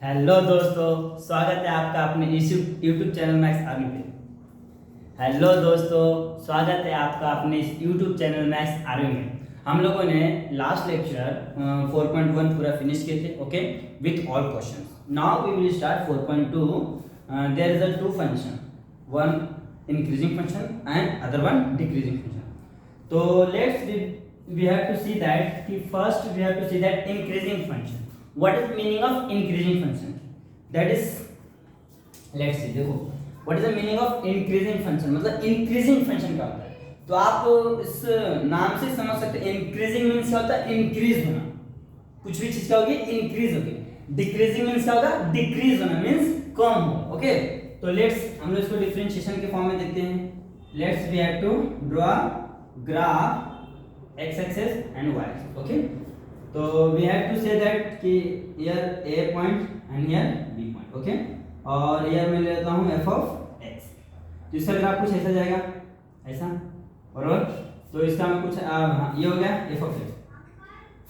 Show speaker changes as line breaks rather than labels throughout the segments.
Hello दोस्तों, स्वागत है आपका अपने यूट्यूब चैनल मैक्स आर्मी पे। हेलो दोस्तों, स्वागत है आपका अपने इस यूट्यूब चैनल मैक्स आर्मी में। हम लोगों ने लास्ट लेक्चर 4.1 पूरा फिनिश किए थे, okay, with all questions. Now we will start 4.2। There is a two function, one increasing function and other one decreasing function. तो let's we have to see that कि first we have to see that increasing function. What is meaning of increasing function? That is, let's see, देखो what is the meaning of increasing function? मतलब increasing function क्या होता है? तो आप इस नाम से समझ सकते हैं increasing means क्या होता है? increase होना, कुछ भी चीज क्या होगी? increase होगी। decreasing means क्या होगा? decrease होना means कम हो, ओके। तो let's हम लोग इसको differentiation के फॉर्म में देखते हैं। let's we have to draw graph x axis and y axis, okay। तो we have to say that कि here a point and here b point, okay। और here मैं लेता हूँ f of x। तो इसका ग्राफ कुछ ऐसा जाएगा, ऐसा, बराबर। तो इसका मैं कुछ ये हो गया f of x।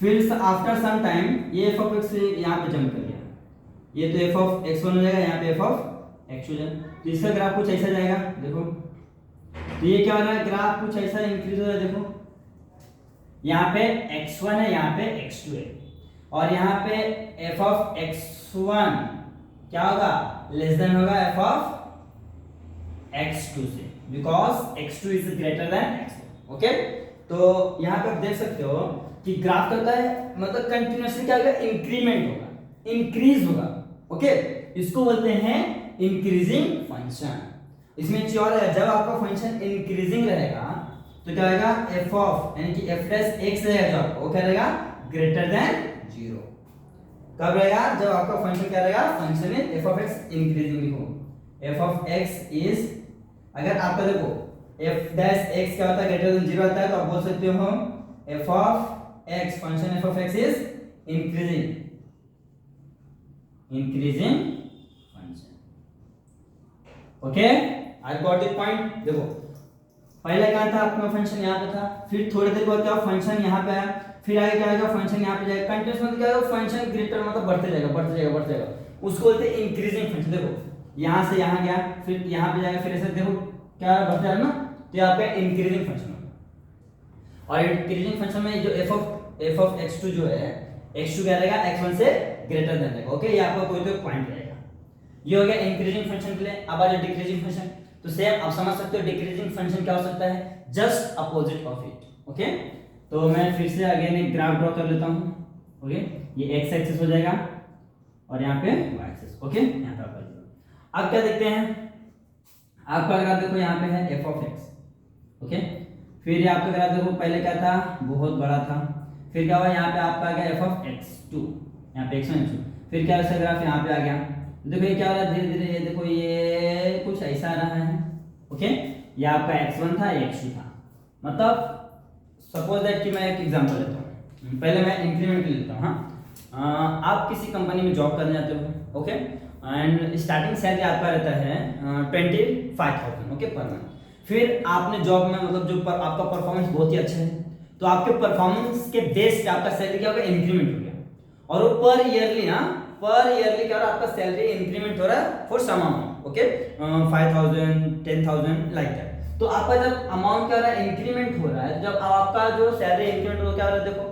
फिर आफ्टर सम टाइम ये f of x यहाँ पे जंप कर गया, ये तो f of x1 हो जाएगा, यहाँ पे f of x हो जाएगा। तो इसका ग्राफ कुछ ऐसा जाएगा, देखो। तो ये क्या हो रहा है? ग्राफ कुछ ऐसा इंक्रीज हो रहा है, देखो। यहाँ पे x1 है, यहाँ पे x2 है, और यहाँ पे f of x1 क्या होगा? लेस देन होगा f of x2 से, because x2 is greater than x1, okay. तो यहाँ पे आप देख सकते हो कि ग्राफ करता है, मतलब कंटिन्यूअसली क्या होगा? इंक्रीमेंट होगा, इंक्रीज होगा, ओके। इसको बोलते हैं इंक्रीजिंग फंक्शन। इसमें चीज और है, जब आपका फंक्शन इंक्रीजिंग रहेगा तो क्या रहेगा? f ऑफ यानी कि f डैश x रहेगा, जो आपका वो क्या रहेगा? Greater than 0। कब रहेगा? जब आपका फंक्शन क्या रहेगा? फंक्शन में f ऑफ x इंक्रीजिंग लिखो। f ऑफ x इज, अगर आपका देखो f डैश x क्या होता है? ग्रेटर देन 0 आता है, तो आप बोल सकते हो f of x, function f of x is increasing, increasing function, okay. I got it point. देखो पहले क्या था? अपना फंक्शन यहाँ पे था, फिर थोड़ी देर बाद क्या फंक्शन यहाँ पे आया, फिर आगे क्या आएगा? फंक्शन यहाँ पे जाएगा। कंटिन्यूअस मतलब क्या होगा? फंक्शन ग्रेटर मतलब बढ़ते जाएगा, बढ़ते जाएगा, बढ़ते जाएगा, उसको बोलते हैं इंक्रीजिंग फंक्शन। देखो यहाँ से यहाँ गया, फिर यहाँ पे जाएगा, फिर ऐसे देखो क्या बढ़ते जा रहा है ना, तो यहाँ पे इंक्रीजिंग फंक्शन होगा। और इंक्रीजिंग फंक्शन में जो f ऑफ x2 जो है, x2 क्या रहेगा? x1 से ग्रेटर देन रहेगा, ओके। ये आपका कोई तो पॉइंट रहेगा। ये हो गया इंक्रीजिंग फंक्शन के लिए। अब आ जाओ डिक्रीजिंग फंक्शन। तो सेम आप समझ सकते हो डिक्रीजिंग फंक्शन क्या हो सकता है? Just opposite of it, okay. तो मैं फिर से अगेन एक ग्राफ ड्रॉ कर लेता हूं, ओके। ये x एक्सिस हो जाएगा और यहाँ पे y एक्सिस, ओके। यहाँ पे अब क्या देखते हैं? आपका ग्राफ देखो यहाँ पे है f ऑफ x, ओके। फिर ये आपका ग्राफ देखो, पहले क्या था? बहुत बड़ा था। फिर क्या हुआ? यहाँ पे आपका आ गया f ऑफ x2, यहाँ पे x1 x2। फिर क्या ऐसा ग्राफ यहाँ पे आ गया, देखो ये क्या हो रहा है? धीरे धीरे ये देखो, ये कुछ ऐसा आ रहा है, ओके। ये आपका x1 था, ये x2 था। मतलब सपोज दैट कि मैं एक एग्जांपल लेता हूँ, पहले मैं इंक्रीमेंट लेता हूँ। हाँ, आप किसी कंपनी में जॉब करने जाते हो, ओके, एंड स्टार्टिंग सैलरी आपका रहता है 25,000, ओके, पर मंथ। फिर आपने जॉब में मतलब जो आपका परफॉर्मेंस बहुत ही अच्छा है, तो आपके परफॉर्मेंस के बेस पे आपका सैलरी क्या होगा? इंक्रीमेंट हो गया। और वो पर ईयरली ना, पर ईयरली क्या हो रहा है? आपका सैलरी इंक्रीमेंट हो रहा है for some amount, okay, 5,000 10,000 like that. तो आपका जब अमाउंट क्या हो रहा है? इंक्रीमेंट हो रहा है। जब आपका जो सैलरी इंक्रीमेंट हो क्या हो रहा है? देखो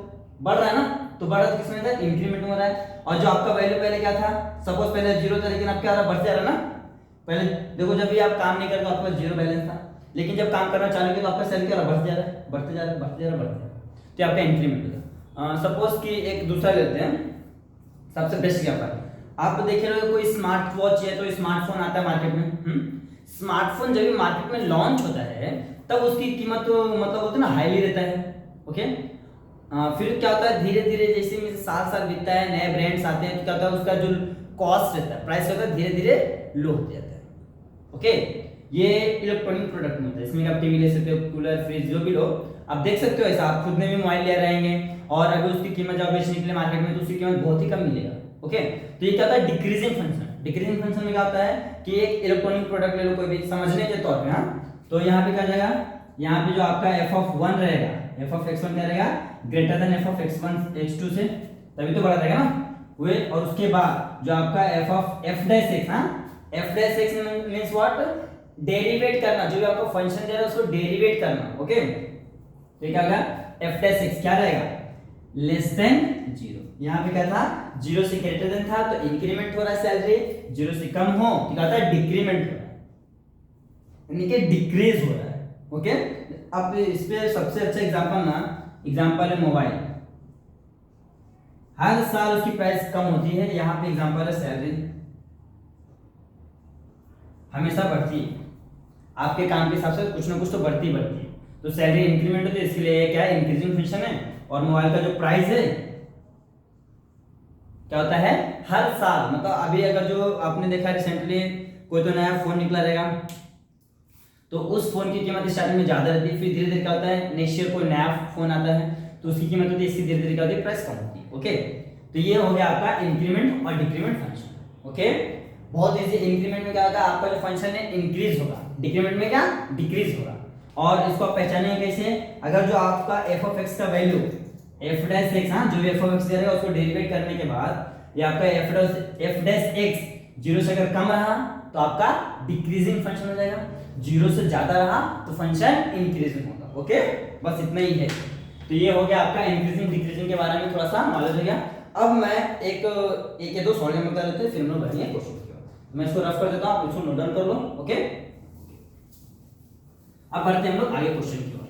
बढ़ रहा है ना, तो बढ़ रहा है किसमें था? इंक्रीमेंट हो रहा है। और जो आपका वैल्यू पहले क्या था? सपोज पहले 0 था, लेकिन अब क्या हो रहा है? बढ़ जा रहा है ना। पहले देखो जब भी आप काम नहीं करते आपके पास 0 बैलेंस था, लेकिन जब काम करना चालू किया तो आपका सैलरी क्या हो रहा है? बढ़ जा रहा है, बढ़ते जा रहा है, बढ़ते जा रहा है, बढ़ते जा रहा है। तो आपका इंक्रीमेंट होगा। सपोज कि एक दूसरा लेते हैं, सबसे बेस्ट क्या है? आप देख रहे हो कोई स्मार्ट वॉच है, तो स्मार्टफोन आता है मार्केट में। स्मार्टफोन जब भी मार्केट में लॉन्च होता है तब उसकी कीमत तो मतलब होता है ना, हाईली रहता है, ओके। फिर क्या होता है? धीरे धीरे जैसे साल साल बीतता है, नए ब्रांड्स आते हैं, तो क्या होता है? उसका जो कॉस्ट रहता है, प्राइस रहता है, धीरे धीरे लो होते जाता है, ओके। ये इलेक्ट्रॉनिक प्रोडक्ट में होता है। इसमें आप टीवी ले सकते हो, कूलर, फ्रिज, जो भी लो, आप देख सकते हो ऐसा। आप खुद ने भी मोबाइल ले रहेंगे और अभी उसकी कीमत जब बेचने के लिए मार्केट में, तो उसकी कीमत बहुत ही कम मिलेगा, ओके। तो ये क्या होता है? Decreasing function. डिक्रीजिंग फंक्शन में क्या होता है कि एक इलेक्ट्रॉनिक प्रोडक्ट ले लो कोई भी, समझने के तौर पे, हाँ। तो यहाँ पे क्या जाएगा? यहाँ पे जो आपका f ऑफ 1 रहेगा, f ऑफ x1 क्या रहेगा? Greater than f of x1 x2 से, तभी तो बड़ा रहेगा ना। हुए और उसके बाद जो आपका f of f dash x, हाँ f dash x means what, derivate करना, जो भी आपको फंक्शन दे रहा है उसको डेरिवेट करना। ओके, तो क्या होगा एफ डैश एक्स क्या रहेगा, लेस देन 0। यहाँ पे क्या था, 0 से ग्रेटर देन था तो इंक्रीमेंट हो रहा है सैलरी, 0 से कम हो तो क्या होता है, डिक्रीमेंट हो रहा है, यानी कि डिक्रीज हो रहा है। ओके, अब इस पे सबसे अच्छा एग्जांपल है मोबाइल। हर साल उसकी प्राइस कम होती है, यहाँ पे एग्जांपल है सैलरी हमेशा बढ़ती है, आपके काम के हिसाब से कुछ ना कुछ तो बढ़ती है। तो सैलरी इंक्रीमेंट होती है, इसके लिए क्या है, इंक्रीजिंग फंक्शन है। और मोबाइल का जो प्राइस है क्या होता है, हर साल, मतलब अभी अगर जो आपने देखा रिसेंटली कोई तो नया फोन निकला रहेगा तो उस फोन की कीमत स्टार्टिंग में ज्यादा रहती है, फिर धीरे धीरे क्या होता है, नेक्स्ट ईयर कोई नया फोन आता है तो उसकी कीमत होती है, इसकी धीरे धीरे क्या होती है, प्राइस कम होती है। ओके, तो ये हो गया आपका इंक्रीमेंट और डिक्रीमेंट फंक्शन। ओके, बहुत इजी। इंक्रीमेंट में क्या होगा, आपका जो फंक्शन है इंक्रीज होगा, डिक्रीमेंट में क्या, डिक्रीज होगा। और इसको आप पहचानेंगे कैसे, अगर जो आपका एफ ऑफ एक्स का वैल्यू एफ डैश एक्स, हाँ जो भी एफ ऑफ एक्स दे रहा है उसको डेरिवेट करने के बाद ये आपका एफ डैश एक्स 0 से अगर कम रहा तो आपका डिक्रीजिंग फंक्शन हो जाएगा, 0 से ज्यादा रहा तो फंक्शन इंक्रीजिंग होगा। ओके, बस इतना ही है। तो ये हो गया आपका इंक्रीजिंग डिक्रीजिंग के बारे में थोड़ा सा नॉलेज हो गया। अब मैं एक या दो सॉल्व बता देते हैं, फिर हम लोग बढ़ेंगे क्वेश्चन की ओर। मैं इसको रफ कर देता हूं, आप इसको नोट डाउन कर लो। ओके, अब बढ़ते हैं हम लोग आगे क्वेश्चन की ओर।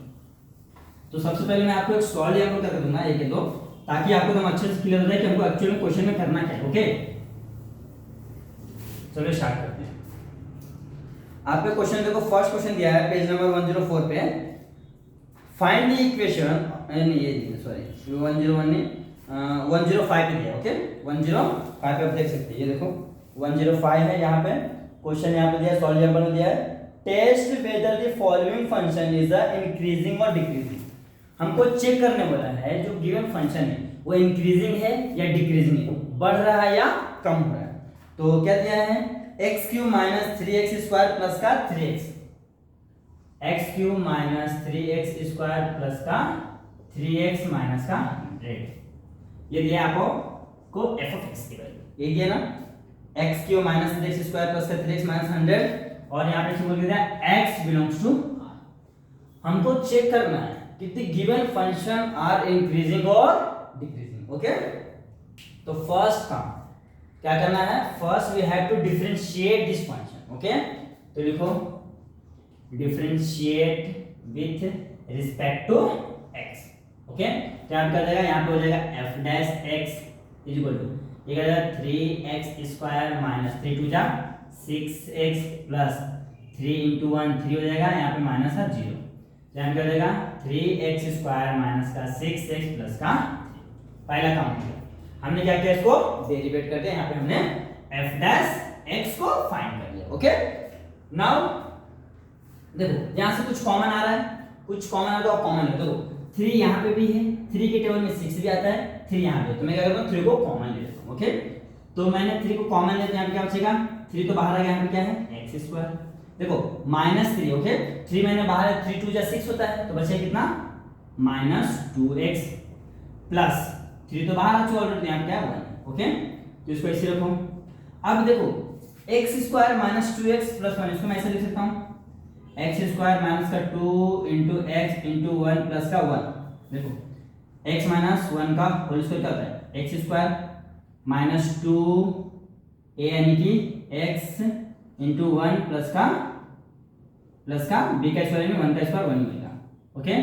तो सबसे पहले मैं आपको एक सॉल्व या कर दूंगा एक या दो, ताकि आपको एकदम अच्छे से क्लियर हो जाए कि हमको एक्चुअली क्वेश्चन में करना क्या है। ओके, चलो स्टार्ट करते हैं। आपके क्वेश्चन देखो, फर्स्ट क्वेश्चन दिया है पेज नंबर 104 पे, फाइंड द इक्वेशन, ये सॉरी 101 नहीं 105 पे दिया। ओके, 105 पे आप देख सकते हैं, ये देखो 105 है यहाँ पे क्वेश्चन, यहाँ पे दिया सॉल्व में दिया है, test whether the following function is increasing और डिक्रीजिंग। हमको चेक करने वाला है जो गिवन फंक्शन है वो इंक्रीजिंग है या डिक्रीजिंग है, बढ़ रहा है या कम हो रहा है। तो क्या दिया है, x Q minus 3x square plus का 3x, x Q minus 3x square plus का 3x माइनस का 100, ये दिया आपको एफ ऑफ एक्स की वैल्यू, ये दिया ना, x Q minus 3x square plus का 3x माइनस 100, और यहाँ पे सिंबल दिया x बिलोंग्स टू r। हमको चेक करना है कि the given function are increasing और डिक्रीजिंग। ओके, तो फर्स्ट काम क्या करना है, first we have to differentiate this function. Okay, तो लिखो differentiate with respect to x। Okay, तो यहाँ पे क्या जाएगा, यहाँ पे हो जाएगा f dash x is equal to, ये क्या जाएगा 3x स्क्वायर माइनस 3 टू जा 6x प्लस 3 इंटू 1 3 हो जाएगा, यहाँ पे माइनस है 0, यहाँ क्या हो जाएगा 3x स्क्वायर माइनस का 6x प्लस का 3। पहला काम किया हमने, क्या किया, इसको डेरिवेट कर दिया, यहाँ पे हमने f डैश x को फाइंड कर लिया। ओके, नाउ देखो यहाँ से कुछ कॉमन आ रहा है, कुछ कॉमन आ रहा है तो कॉमन ले दो, 3 यहाँ पे भी है, 3 के टेबल में 6 भी आता है, 3 यहाँ पे, तो मैं क्या करता हूँ 3 को कॉमन ले लेता हूँ। ओके, तो मैंने 3 को कॉमन ले लिया, यहाँ पे क्या बचेगा, 3 तो बाहर आ गया, यहाँ पे क्या है x स्क्वायर, देखो माइनस 3। ओके, 3 मैंने बाहर है, 3 2 जा 6 होता है, तो बचेगा कितना, माइनस 2x प्लस 3 तो बाहर आ चुका ऑलरेडी, यहाँ पे क्या है 1। ओके, तो इसको ऐसे रखो। अब देखो x square minus 2x plus 1, इसको मैं ऐसे लिख सकता हूँ, एक्स स्क्वायर माइनस का 2 इंटू एक्स इंटू 1 प्लस का 1। देखो x माइनस 1 का होल स्क्वायर क्या होता है, एक्स स्क्वायर माइनस 2 a यानी कि x इंटू 1 प्लस का b का स्क्वायर यानी 1 का स्क्वायर 1 मिलेगा। ओके,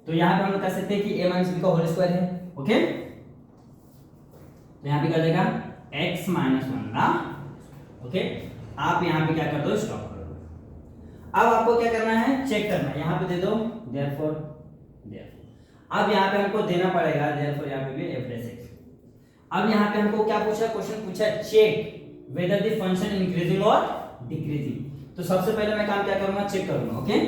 तो यहाँ पे हम लोग कह सकते हैं कि a माइनस b का होल स्क्वायर है। ओके, तो यहाँ पे क्या जाएगा x माइनस 1 का। ओके, आप यहाँ पे क्या कर दो, स्टॉप कर दो। अब आपको क्या करना है, चेक करना है, यहाँ पे दे दो therefore, अब यहाँ पे हमको देना पड़ेगा therefore, यहाँ पे भी f डैश x। अब यहाँ पे हमको क्या पूछा, क्वेश्चन पूछा check whether the function increasing और डिक्रीजिंग। तो सबसे पहले मैं काम क्या करूंगा, चेक करूंगा। ओके,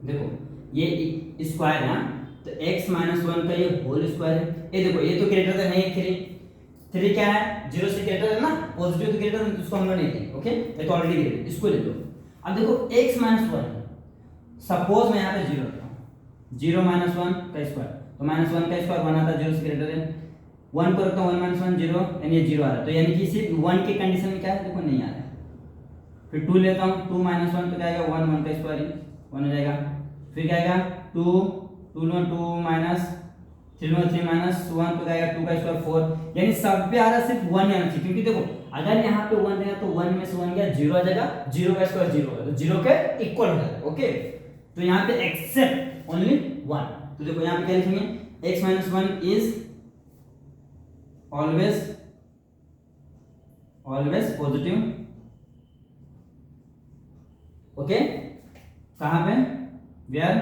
देखो ये स्क्वायर है, तो x माइनस 1 का ये होल स्क्वायर है, ये देखो ये तो ग्रेटर देन है 3 क्या है, 0 से ग्रेटर है ना, पॉजिटिव तो ग्रेटर देन, उसको हम लोग नहीं लेंगे। ओके, ये तो ऑलरेडी ग्रेटर, इसको ले लो। अब देखो x माइनस 1, सपोज मैं यहाँ पे 0 रखता हूँ, 0 माइनस 1 का स्क्वायर, तो माइनस 1 का स्क्वायर 1 आता है, 0 से ग्रेटर है, 1 को रखता हूँ 1 माइनस 1 0, यानी ये 0 आ रहा है, तो यानी कि सिर्फ 1 के कंडीशन में क्या है देखो नहीं आ रहा है। फिर 2 लेता हूँ, 2 माइनस 1 तो क्या आएगा 1, 1 का स्क्वायर 1 हो जाएगा। फिर क्या आएगा 2, 2 माइनस 3 माइनस 1 तो क्या आएगा 2 का स्क्वायर 4, यानी सब पे आ रहा सिर्फ 1 आना चाहिए, क्योंकि देखो अगर यहाँ पे 1 रहेगा तो 1 में से 1 गया 0 आ जाएगा, 0 का स्क्वायर 0 होगा, तो 0 के इक्वल हो जाएगा। ओके, तो यहाँ पे एक्सेप्ट ओनली 1, तो देखो यहाँ पे क्या लिखेंगे x minus 1 is always positive. Okay, कहां पे where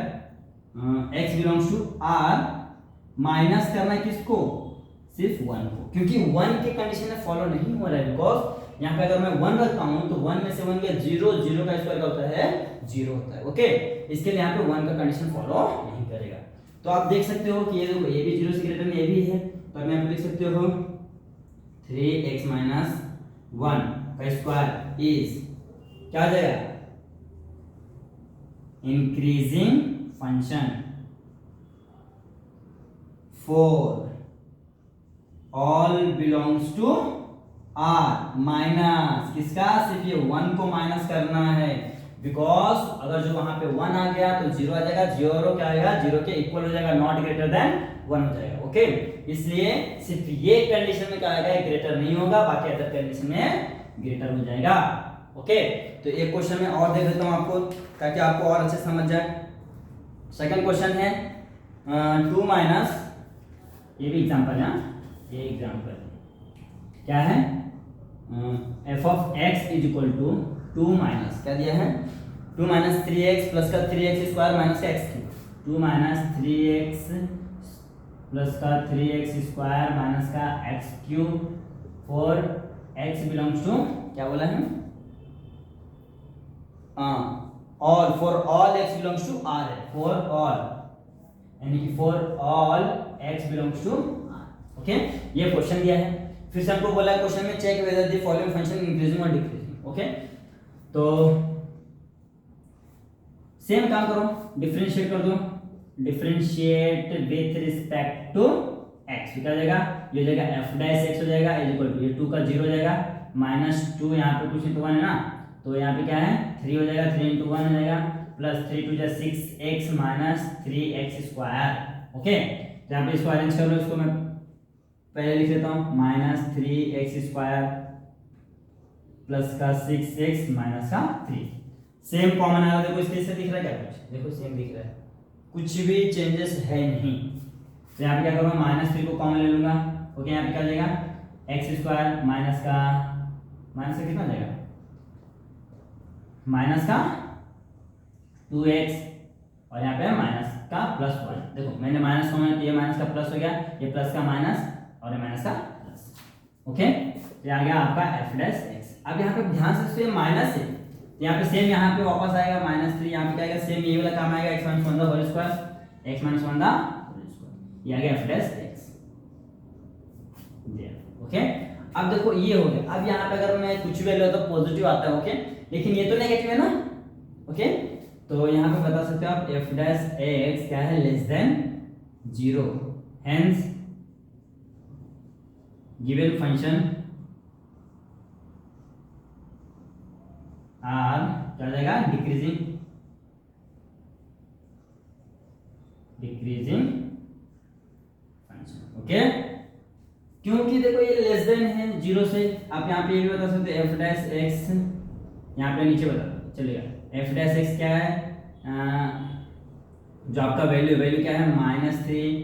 x belongs to r, minus करना है किसको सिर्फ 1 को, क्योंकि 1 के कंडीशन में फॉलो नहीं हो रहा है, बिकॉज यहाँ पे अगर मैं 1 रखता हूं तो 1 में से 1 गया 0, 0 का स्क्वायर क्या होता है 0 होता है। ओके, इसके लिए यहाँ पे 1 का कंडीशन फॉलो नहीं करेगा। तो आप देख सकते हो कि ये देखो ये भी 0 से ग्रेटर में ये भी है, तो आप यहाँ पे देख सकते हो 3x माइनस 1 का स्क्वायर इज क्या हो जाएगा increasing function for all belongs to r, minus किसका सिर्फ ये 1 को माइनस करना है, बिकॉज अगर जो वहां पे 1 आ गया तो 0 आ जाएगा, 0 क्या आएगा 0 के इक्वल हो जाएगा, नॉट ग्रेटर देन 1 हो जाएगा। ओके, इसलिए सिर्फ ये कंडीशन में क्या आएगा ग्रेटर नहीं होगा, बाकी अदर कंडीशन में ग्रेटर हो जाएगा। ओके, तो एक क्वेश्चन में और दे देता हूं आपको ताकि आपको और अच्छे समझ जाए। सेकंड क्वेश्चन है 2 माइनस, ये भी एग्जांपल है, ये एग्जांपल क्या है f of x is equal to 2 minus क्या दिया है 2 माइनस 3x प्लस का 3x स्क्वायर माइनस का x cube, 2 minus 3x plus का 3x स्क्वायर माइनस का x cube for x belongs to क्या बोला है all, for all x belongs to r है, फॉर ऑल यानी कि for all x belongs to r। Okay, ये क्वेश्चन दिया है। फिर से हमको बोला है क्वेश्चन में check whether the following function increasing और डिक्रीजिंग। ओके, तो सेम काम करो, डिफरेंशिएट कर दो, differentiate with respect to x, क्या हो जाएगा ये हो जाएगा f डैश x हो जाएगा इज इक्वल टू ये 2 का 0 हो जाएगा माइनस 2 यहाँ पे कुछ तो 1 है ना, तो यहाँ पे क्या है 3 हो जाएगा, 3 into 1 हो जाएगा plus 3 2 6x minus 3x square. Okay, तो यहाँ पे इसको अरेंज कर लो, इसको मैं पहले लिख लेता हूँ माइनस 3x स्क्वायर प्लस का 6x माइनस का 3, सेम कॉमन आया, देखो इसके से दिख रहा है क्या कुछ, देखो सेम दिख रहा है, कुछ भी चेंजेस है नहीं। तो यहाँ पे क्या करूँगा माइनस 3 को कॉमन ले लूंगा। ओके, यहाँ पे क्या हो जाएगा x स्क्वायर माइनस का कितना हो जाएगा माइनस का 2x और यहाँ पे माइनस का प्लस 1, देखो मैंने माइनस कॉमन, ये माइनस का प्लस हो गया, ये प्लस का माइनस और ये माइनस का प्लस। ओके, तो आ गया आपका f डैश x। अब यहाँ पे ध्यान से इसमें माइनस है, यहाँ पे सेम यहाँ पे वापस आएगा -3, यहाँ पे क्या आएगा सेम ये वाला काम आएगा x minus 1 the whole square, x minus 1 the whole square, ये आ गया f डैश x। ओके, अब देखो ये हो गया। अब यहाँ पे अगर मैं कुछ वैल्यू तो पॉजिटिव आता है, ओके, लेकिन ये तो नेगेटिव है ना। ओके, तो यहाँ पे बता सकते हो आप f डैश x क्या है less than 0, hence given function are क्या जाएगा डिक्रीजिंग फंक्शन। ओके, क्योंकि देखो ये लेस देन है 0 से, आप यहाँ पे ये भी बता सकते हो f डैश x, यहाँ पे नीचे बता चलेगा f डैश x क्या है जो आपका वैल्यू क्या है -3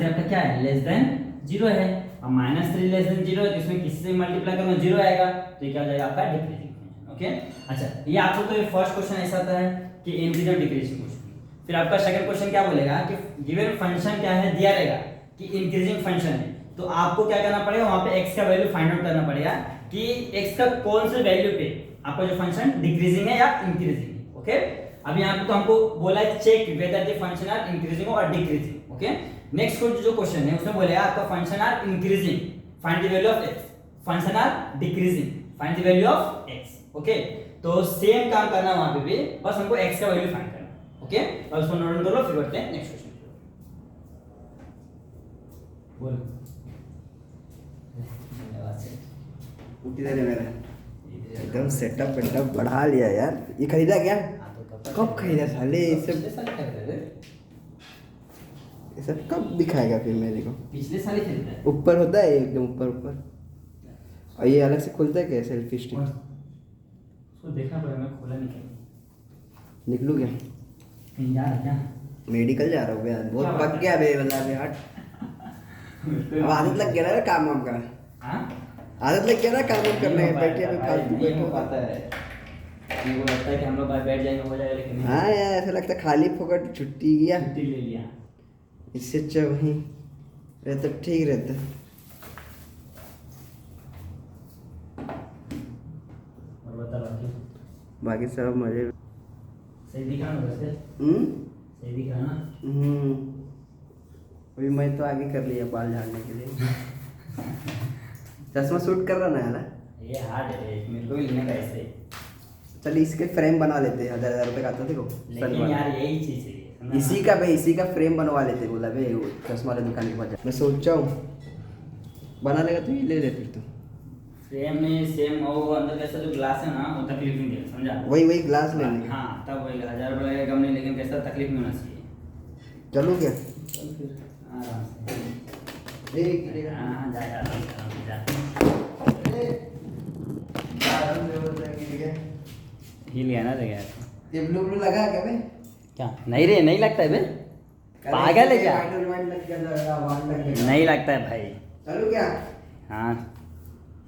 आपका क्या है लेस देन 0 है, अब -3 लेस देन 0 है तो इसमें किसी से मल्टीप्लाई करो 0 आएगा, तो ये क्या हो जाएगा आपका डिक्रीजिंग फंक्शन। ओके, अच्छा ये आपको तो ये फर्स्ट क्वेश्चन ऐसा आता है कि इंक्रीजिंग और डिक्रीजिंग क्वेश्चन। फिर आपका सेकंड क्वेश्चन क्या बोलेगा कि गिवन फंक्शन क्या है दिया रहेगा कि इंक्रीजिंग फंक्शन है, तो आपको क्या करना पड़ेगा वहां पे x का वैल्यू फाइंड आउट करना पड़ेगा कि x का कौन से वैल्यू पे आपका जो फंक्शन डिक्रीजिंग है या इंक्रीजिंग है। ओके, अब यहाँ पे तो हमको बोला है check whether the function are increasing और डिक्रीजिंग। ओके, नेक्स्ट जो क्वेश्चन है उसमें बोलेगा आपका function are increasing find the value of x, function are decreasing find the value of x। Okay, तो सेम काम करना वहां पे भी, बस हमको x का वैल्यू फाइंड करना। ओके, और उसको नोट कर लो, फिर बढ़ते हैं नेक्स्ट क्वेश्चन। बोल
इधर है मेरा एकदम सेटअप वेटअप बढ़ा लिया यार। ये खरीदा क्या? कब खरीदा साले? ये सब कब दिखाएगा फिर मेरे को?
पिछले साल ही खरीदा है।
ऊपर होता है एकदम ऊपर ऊपर, और ये अलग से खुलता है क्या सेल्फी स्टिक?
उसको देखना पड़ेगा, मैं खोला नहीं कहीं।
निकलू क्या?
कहीं जा रहा क्या?
मेडिकल जा रहा हूँ यार, बहुत पक गया बे मतलब यार। अब आदत लग गया ना काम वाम का।
हाँ?
आदत लग गया ना काम वाम करने के, बैठे अभी फालतू
नहीं हो
बैठो।
पाता है। मेरे को लगता है कि हम लोग बाहर बैठ जाएंगे हो जाएगा, लेकिन नहीं।
हाँ यार ऐसा लगता है खाली फोकट छुट्टी किया,
छुट्टी ले लिया।
इससे अच्छा वहीं रहता ठीक रहता।
और बता बाकी
बाकी सब मजे।
सही दिख रहा ना वैसे?
हम्म
सही दिख रहा ना?
अभी मैं तो आगे कर लिया बाल झाड़ने के लिए। चश्मा सूट कर रहा ना है ना?
ये हार्ड है, मेरे को भी लेना था ऐसे।
चलिए इसके फ्रेम बना लेते हैं, 1000 रुपये का आता देखो।
लेकिन यार यही चीज है, समझा ना?
इसी का भाई, इसी का फ्रेम बनवा लेते बोला भाई, वो चश्मा वाले दुकान के पास। मैं सोचा हूँ बना लेगा तो ये ले ले फिर तो।
फ्रेम में सेम और अंदर कैसा जो ग्लास है ना, वो तकलीफ नहीं दे, समझा?
वही ग्लास लेने का।
हाँ, तब वही 1000 रुपये लगेगा कम नहीं, लेकिन कैसा तकलीफ नहीं होना चाहिए।
चलो क्या?
चल फिर आराम से।
एक
हाँ, जा आराम से जा। हिल गया ना जगह।
ये ब्लू ब्लू लगा क्या भाई?
क्या? नहीं रे, नहीं लगता है बे। पागल है क्या? नहीं लगता है भाई।
चलो क्या?
हाँ,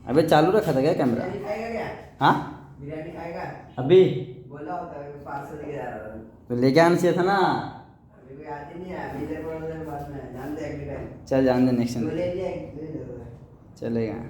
अबे चालू रखा था क्या कैमरा?
बिरयानी खाएगा क्या?
हाँ,
बिरयानी खाएगा?
अभी
बोला होता है पार्सल लेके जा रहा था।
तो लेके आना चाहिए था ना।
अभी कोई आती नहीं है, अभी इधर बोल रहे बाद में जान दे अगले टाइम।
चल जान दे, नेक्स्ट
तो
टाइम
ले लिया ले ले।
चलेगा।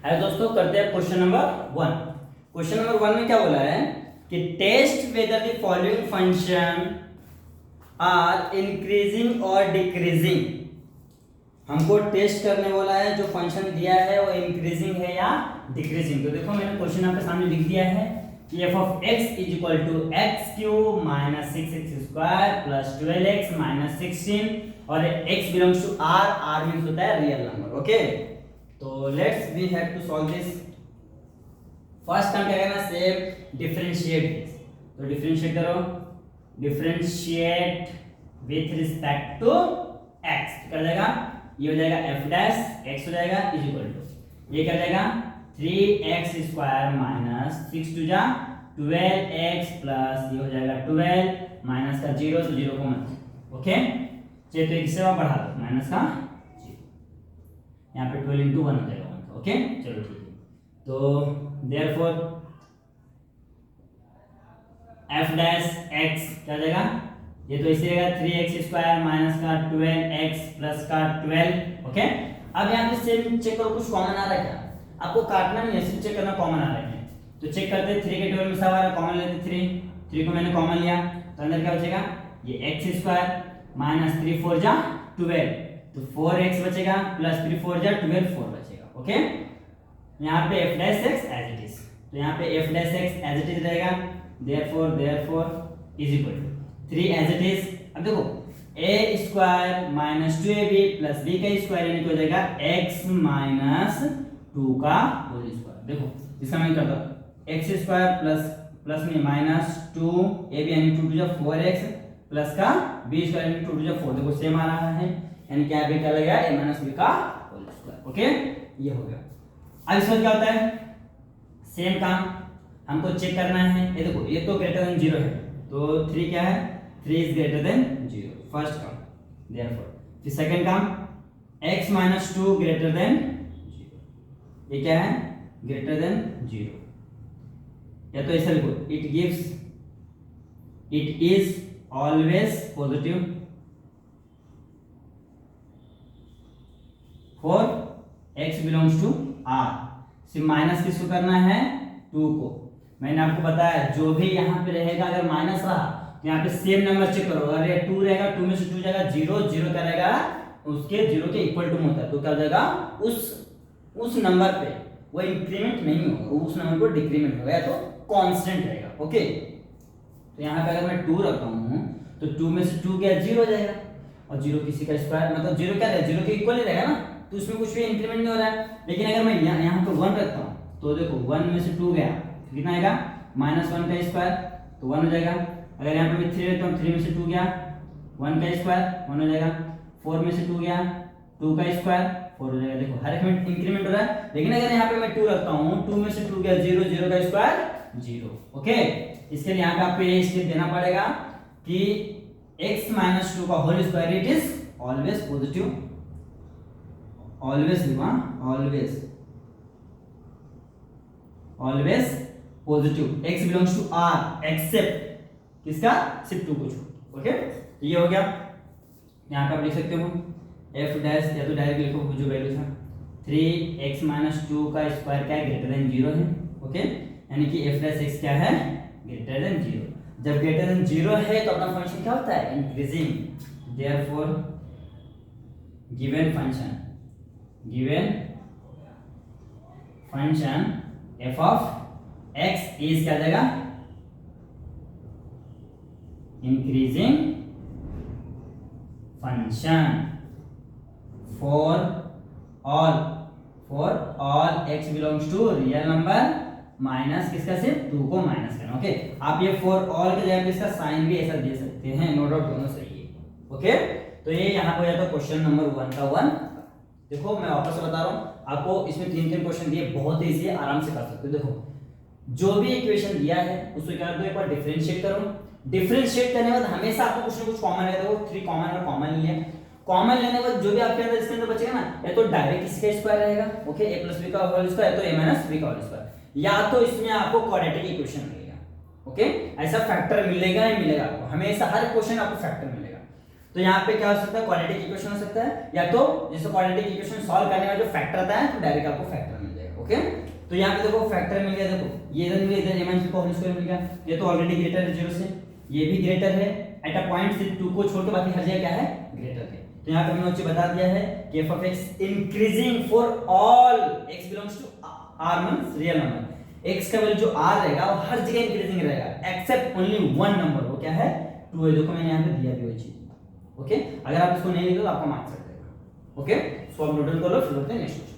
है दोस्तों, करते हैं क्वेश्चन नंबर 1। क्वेश्चन नंबर 1 में क्या बोला है कि test whether the following function are increasing और डिक्रीजिंग। हमको टेस्ट करने बोला है, जो फंक्शन दिया है वो इंक्रीजिंग है या डिक्रीजिंग। तो देखो मैंने क्वेश्चन आपके सामने लिख दिया है कि f of x is equal to x cube minus 6x square plus 12x minus 16, और x belongs to r means होता है रियल नंबर। ओके, तो let's we have to solve this. First हम क्या करना, सेम डिफरेंशिएट दिस। तो differentiate करो, differentiate with respect to x क्या हो जाएगा, ये हो जाएगा f डैश x हो जाएगा इज इक्वल टू, ये क्या हो जाएगा 3x स्क्वायर माइनस 6 टू जा 12x प्लस ये हो जाएगा 12 माइनस का 0 तो 0 को मत। ओके, चलिए तो एक से बढ़ा दो माइनस का 0, यहाँ पे 12 into 1 हो जाएगा 1। ओके, चलो ठीक है। तो देयरफॉर f डैश x क्या हो जाएगा, ये तो इसे रहेगा 3x स्क्वायर माइनस का 12x प्लस का 12। ओके, अब यहाँ पे सेम चेक करो कुछ कॉमन आ रहा है क्या? आपको काटना नहीं है, सिर्फ चेक करना कॉमन आ रहा है। तो चेक करते हैं 3 के 12 में सब आ रहा है, कॉमन लेते 3 को मैंने कॉमन लिया तो अंदर क्या बचेगा, ये x स्क्वायर माइनस 3 4 जा 12, तो 4x बचेगा प्लस 3 4 जा 12 4 बचेगा। ओके, यहाँ पे f dash x as it is, तो यहाँ पे f dash x as it is रहेगा। Therefore is equal to 3 as it is. अब देखो a square minus 2ab plus b का स्क्वायर यानी कि हो जाएगा x माइनस 2 का होल स्क्वायर। देखो इसका मैं करता हूं x स्क्वायर प्लस में माइनस 2ab यानी 2 टू 4x प्लस का b स्क्वायर यानी 2 टू 4। देखो सेम आ रहा है, यानी क्या b क्या लगेगा a माइनस b का होल स्क्वायर। ओके, ये हो गया। अब इसमें क्या होता है, सेम काम हमको चेक करना है। ये देखो ये तो ग्रेटर देन 0 है, तो 3 क्या है, 3 इज ग्रेटर देन 0, फर्स्ट काम। देयरफॉर फिर सेकंड काम x माइनस 2 ग्रेटर देन 0, ये क्या है, ग्रेटर देन 0। या तो ऐसा लिखो, it is always positive, for x belongs to r। सिर्फ माइनस किसको करना है, 2 को। मैंने आपको बताया जो भी यहाँ पे रहेगा अगर माइनस रहा तो यहाँ पे सेम नंबर चेक करो, अगर ये 2 रहेगा 2 में से 2 जाएगा 0, 0 क्या रहेगा उसके 0 के इक्वल टू होता है, तो क्या हो जाएगा उस नंबर पे वो इंक्रीमेंट नहीं होगा, उस नंबर पर डिक्रीमेंट होगा या तो कांस्टेंट रहेगा। ओके, तो यहाँ पे अगर मैं 2 रखता हूँ तो 2 में से 2 क्या 0 हो जाएगा, और 0 किसी का स्क्वायर मतलब 0 क्या रहेगा, 0 के इक्वल ही रहेगा ना, तो उसमें कुछ भी इंक्रीमेंट नहीं हो रहा है। लेकिन अगर मैं यहाँ पे 1 रखता हूँ तो देखो 1 में से 2 गया कितना आएगा, -1 का स्क्वायर तो 1 हो जाएगा। अगर यहाँ पे मैं 3 रखता हूँ 3 में से 2 गया 1 का स्क्वायर 1 हो जाएगा। 4 में से 2 गया 2 का स्क्वायर 4 हो जाएगा। देखो हर एक में इंक्रीमेंट हो रहा है। लेकिन अगर यहाँ पे मैं 2 रखता हूँ 2 में से 2 गया 0, 0 का स्क्वायर 0। ओके, इसके लिए यहाँ पे आपको ये स्टेप देना पड़ेगा कि x - 2 का whole square it is always positive, always लिखो, always positive, x belongs to r except किसका, सिर्फ 2 को छोड़। ओके, ये हो गया। यहाँ पे आप लिख सकते हो f डैश या तो डायरेक्ट लिखो जो वैल्यू था 3x - 2 का स्क्वायर क्या है, ग्रेटर देन 0 है। ओके, यानी कि f डैश x क्या है, ग्रेटर देन 0। जब ग्रेटर देन 0 है तो अपना फंक्शन क्या होता है, increasing. Therefore given function f of x is क्या जाएगा, increasing function for all x belongs to real number minus किसका, सिर्फ 2 को माइनस करना। ओके, आप ये फॉर ऑल के जगह पे इसका साइन भी ऐसा दे सकते हैं, नो डाउट दोनों सही है। ओके, तो ये यहाँ पे हो जाता है क्वेश्चन नंबर 1 का 1। देखो मैं वापस से बता रहा हूँ आपको, इसमें 3 क्वेश्चन दिए, बहुत इजी है, आराम से कर सकते हो। देखो जो भी इक्वेशन दिया है उसको क्या करो, एक बार डिफरेंशिएट करो। डिफरेंशिएट करने के बाद हमेशा आपको कुछ ना कुछ कॉमन रहेगा। देखो 3 कॉमन और कॉमन लिया, कॉमन लेने के बाद जो भी आपके अंदर इसके अंदर बचेगा ना, या तो डायरेक्ट किसी का स्क्वायर रहेगा, ओके, a + b का होल स्क्वायर, या तो a - b का होल स्क्वायर, या तो इसमें आपको क्वाड्रेटिक इक्वेशन मिलेगा। ओके, ऐसा फैक्टर मिलेगा ही मिलेगा आपको, हमेशा हर क्वेश्चन आपको फैक्टर मिलेगा। तो यहाँ पे क्या हो सकता है, क्वाड्रेटिक इक्वेशन हो सकता है, या तो जैसे क्वाड्रेटिक इक्वेशन सॉल्व करने का जो फैक्टर आता है तो डायरेक्ट आपको फैक्टर मिल जाएगा। ओके, तो यहाँ पे देखो फैक्टर मिल गया, देखो ये इधर मिल गया, a - b का होल स्क्वायर मिल गया, ये तो ऑलरेडी ग्रेटर है 0 से, ये भी ग्रेटर है एट अ पॉइंट, सिर्फ 2 को छोड़ के बाकी हर जगह क्या है, ग्रेटर है। तो यहाँ पे मैंने नीचे बता दिया है कि f of x increasing for all x belongs to r means real number, x का वैल्यू जो r रहेगा वो हर जगह इंक्रीजिंग रहेगा एक्सेप्ट ओनली वन नंबर, वो क्या है, 2 है। देखो मैंने यहाँ पे दिया भी वही चीज। ओके, अगर आप इसको नहीं लिखो तो आपका मार्क्स कट जाएगा। ओके, सो आप नोट डाउन कर लो, फिर करते हैं नेक्स्ट क्वेश्चन।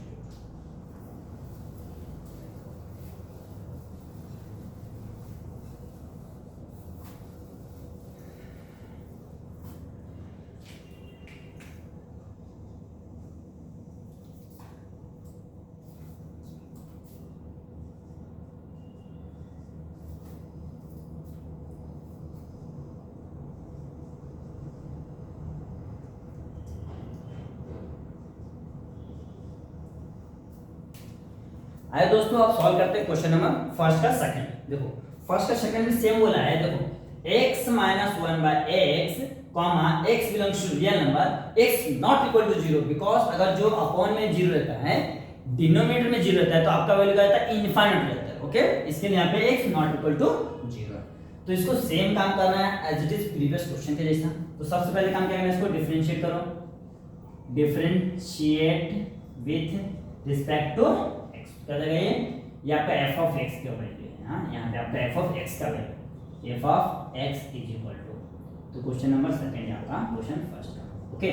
आइए दोस्तों आप सॉल्व करते हैं क्वेश्चन नंबर फर्स्ट का सेकंड। देखो फर्स्ट का सेकंड भी सेम बोला है। देखो x - 1/x, x belongs to real number, x not equal to 0 because अगर जो अपॉन में 0 रहता है, डिनोमिनेटर में 0 रहता है, तो आपका वैल्यू क्या रहता है, इनफाइनाइट रहता है। ओके, इसके लिए यहाँ पे x नॉट इक्वल टू 0। तो इसको सेम काम करना है as it is previous question के जैसा। तो सबसे पहले काम क्या करना है, इसको डिफरेंशिएट करो, डिफरेंशिएट विथ रिस्पेक्ट टू क्या जाएगा, ये आपका f ऑफ x का वैल्यू है। हां, यहां पे आपका f ऑफ x का value, f of x is equal to, तो क्वेश्चन नंबर सेकंड है आपका, क्वेश्चन फर्स्ट का। ओके,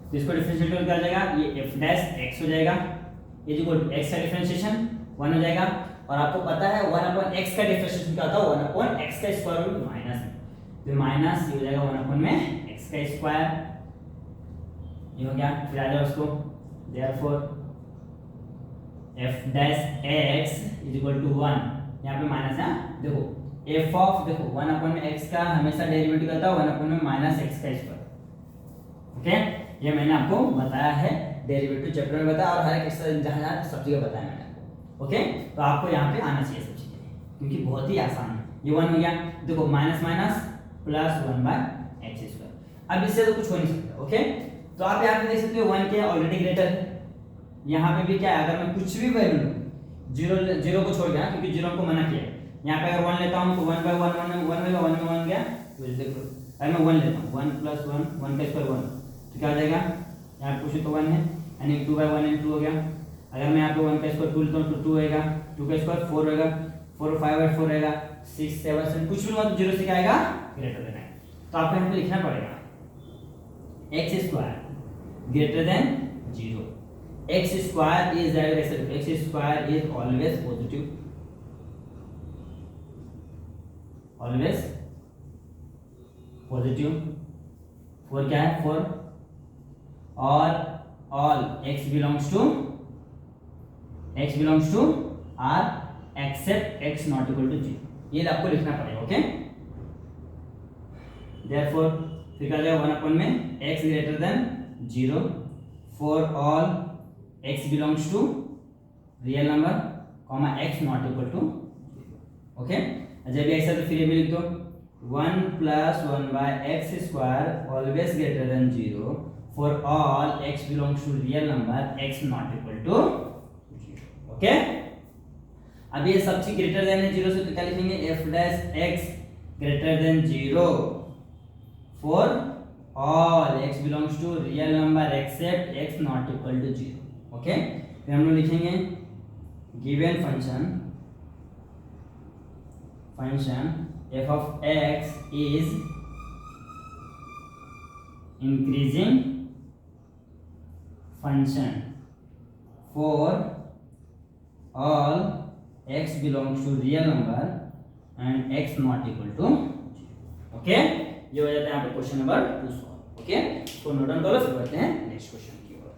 तो इसको डिफरेंशिएट कर क्या हो जाएगा, ये f डैश x हो जाएगा, इज इक्वल टू x का डिफरेंशिएशन 1 हो जाएगा, और आपको पता है 1/x का डिफरेंशिएशन क्या होता है, 1/x का स्क्वायर रूट माइनस, तो माइनस ये हो जाएगा 1 में x का स्क्वायर, ये हो गया। फिर आ जाओ उसको, therefore f dash x is equal to 1, यहाँ पे माइनस है। देखो f ऑफ, देखो 1 में x का हमेशा डेरिवेटिव करता है 1 में माइनस x का स्क्वायर। ओके, ये मैंने आपको बताया है, डेरिवेटिव चैप्टर में बताया, और हर एक एक्सरसाइज जहाँ सब जगह बताया मैंने आपको। ओके, तो आपको यहाँ पे आना चाहिए सब चीजें, क्योंकि बहुत ही आसान है। ये 1 हो गया, देखो minus minus plus 1/x square. अब इससे तो कुछ हो नहीं सकता। ओके, तो आप यहाँ पे देख सकते हो 1 क्या ऑलरेडी ग्रेटर है, यहाँ पे भी क्या है, अगर मैं कुछ भी वैल्यू लूं, जीरो को छोड़ गया क्योंकि जीरो को मना किया है, यहाँ पे अगर 1 लेता हूँ तो 1 बाय 1 1 में 1 गया, तो देखो अगर मैं 1 लेता हूँ 1 प्लस 1 1 का स्क्वायर 1, तो क्या हो जाएगा, यहाँ पूछे तो 1 है यानी 2 बाय 1 2 हो गया। अगर मैं यहाँ पे 1 का स्क्वायर 2 लेता हूँ तो 2 होएगा, 2 का स्क्वायर 4 होएगा, 4 5 बाय 4 रहेगा, 6 7 7 कुछ भी मतलब जीरो से क्या आएगा, ग्रेटर देन है। तो आपको यहाँ पे लिखना पड़ेगा x square greater than 0, x square is x square is always positive, always positive for क्या है, for all x belongs to r except x not equal to 0, ये आपको लिखना पड़ेगा। ओके, देयरफॉर फिर क्या जाएगा 1 अपॉन में x greater than 0 for all x belongs to real number comma x not equal to 0। Okay, जब भी ऐसा तो फिर ये भी लिख दो 1 plus 1 by x square always greater than 0 for all x belongs to real number x not equal to 0। Okay, अब ये सब चीज ग्रेटर देन है 0 से, तो क्या लिखेंगे f dash x greater than 0 for all x belongs to real number except x not equal to 0। Okay, फिर हम लोग लिखेंगे given function f of x is increasing function for all x belongs to real number and x not equal to 0। Okay, ये हो जाता है यहाँ पे क्वेश्चन नंबर 2 सॉल्व। ओके, तो नोट डाउन करो, फिर बढ़ते हैं नेक्स्ट क्वेश्चन की ओर।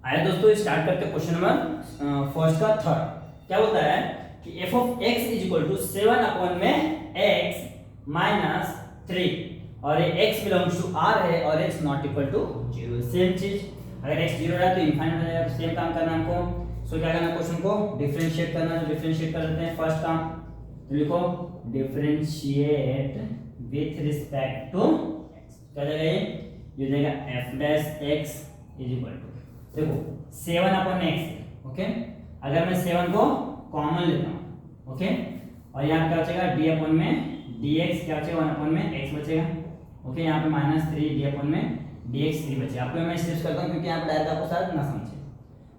आया दोस्तों, स्टार्ट करते हैं क्वेश्चन नंबर फर्स्ट का थर्ड। क्या होता है कि f of x is equal to 7 upon में x माइनस 3 और ये x बिलोंग्स टू r है और x not equal to 0। Same चीज, अगर x 0 है तो इनफाइनाइट हो जाएगा, सेम काम करना हमको। सो क्या करना, क्वेश्चन को डिफरेंशिएट करना, तो डिफरेंशिएट कर देते हैं। फर्स्ट काम तो लिखो differentiate with respect to x, क्या जाएगा ये हो जाएगा f dash x is equal to, देखो 7 अपॉन x। ओके, अगर मैं 7 को कॉमन लेता हूँ, ओके, और यहाँ क्या बचेगा d अपॉन में dx, क्या बचेगा 1 अपॉन में x बचेगा। ओके, यहाँ पे माइनस 3 d अपॉन में dx 3 बचेगा। आपको मैं स्टेप्स करता हूँ क्योंकि यहाँ पे डायरेक्ट आपको शायद ना समझे।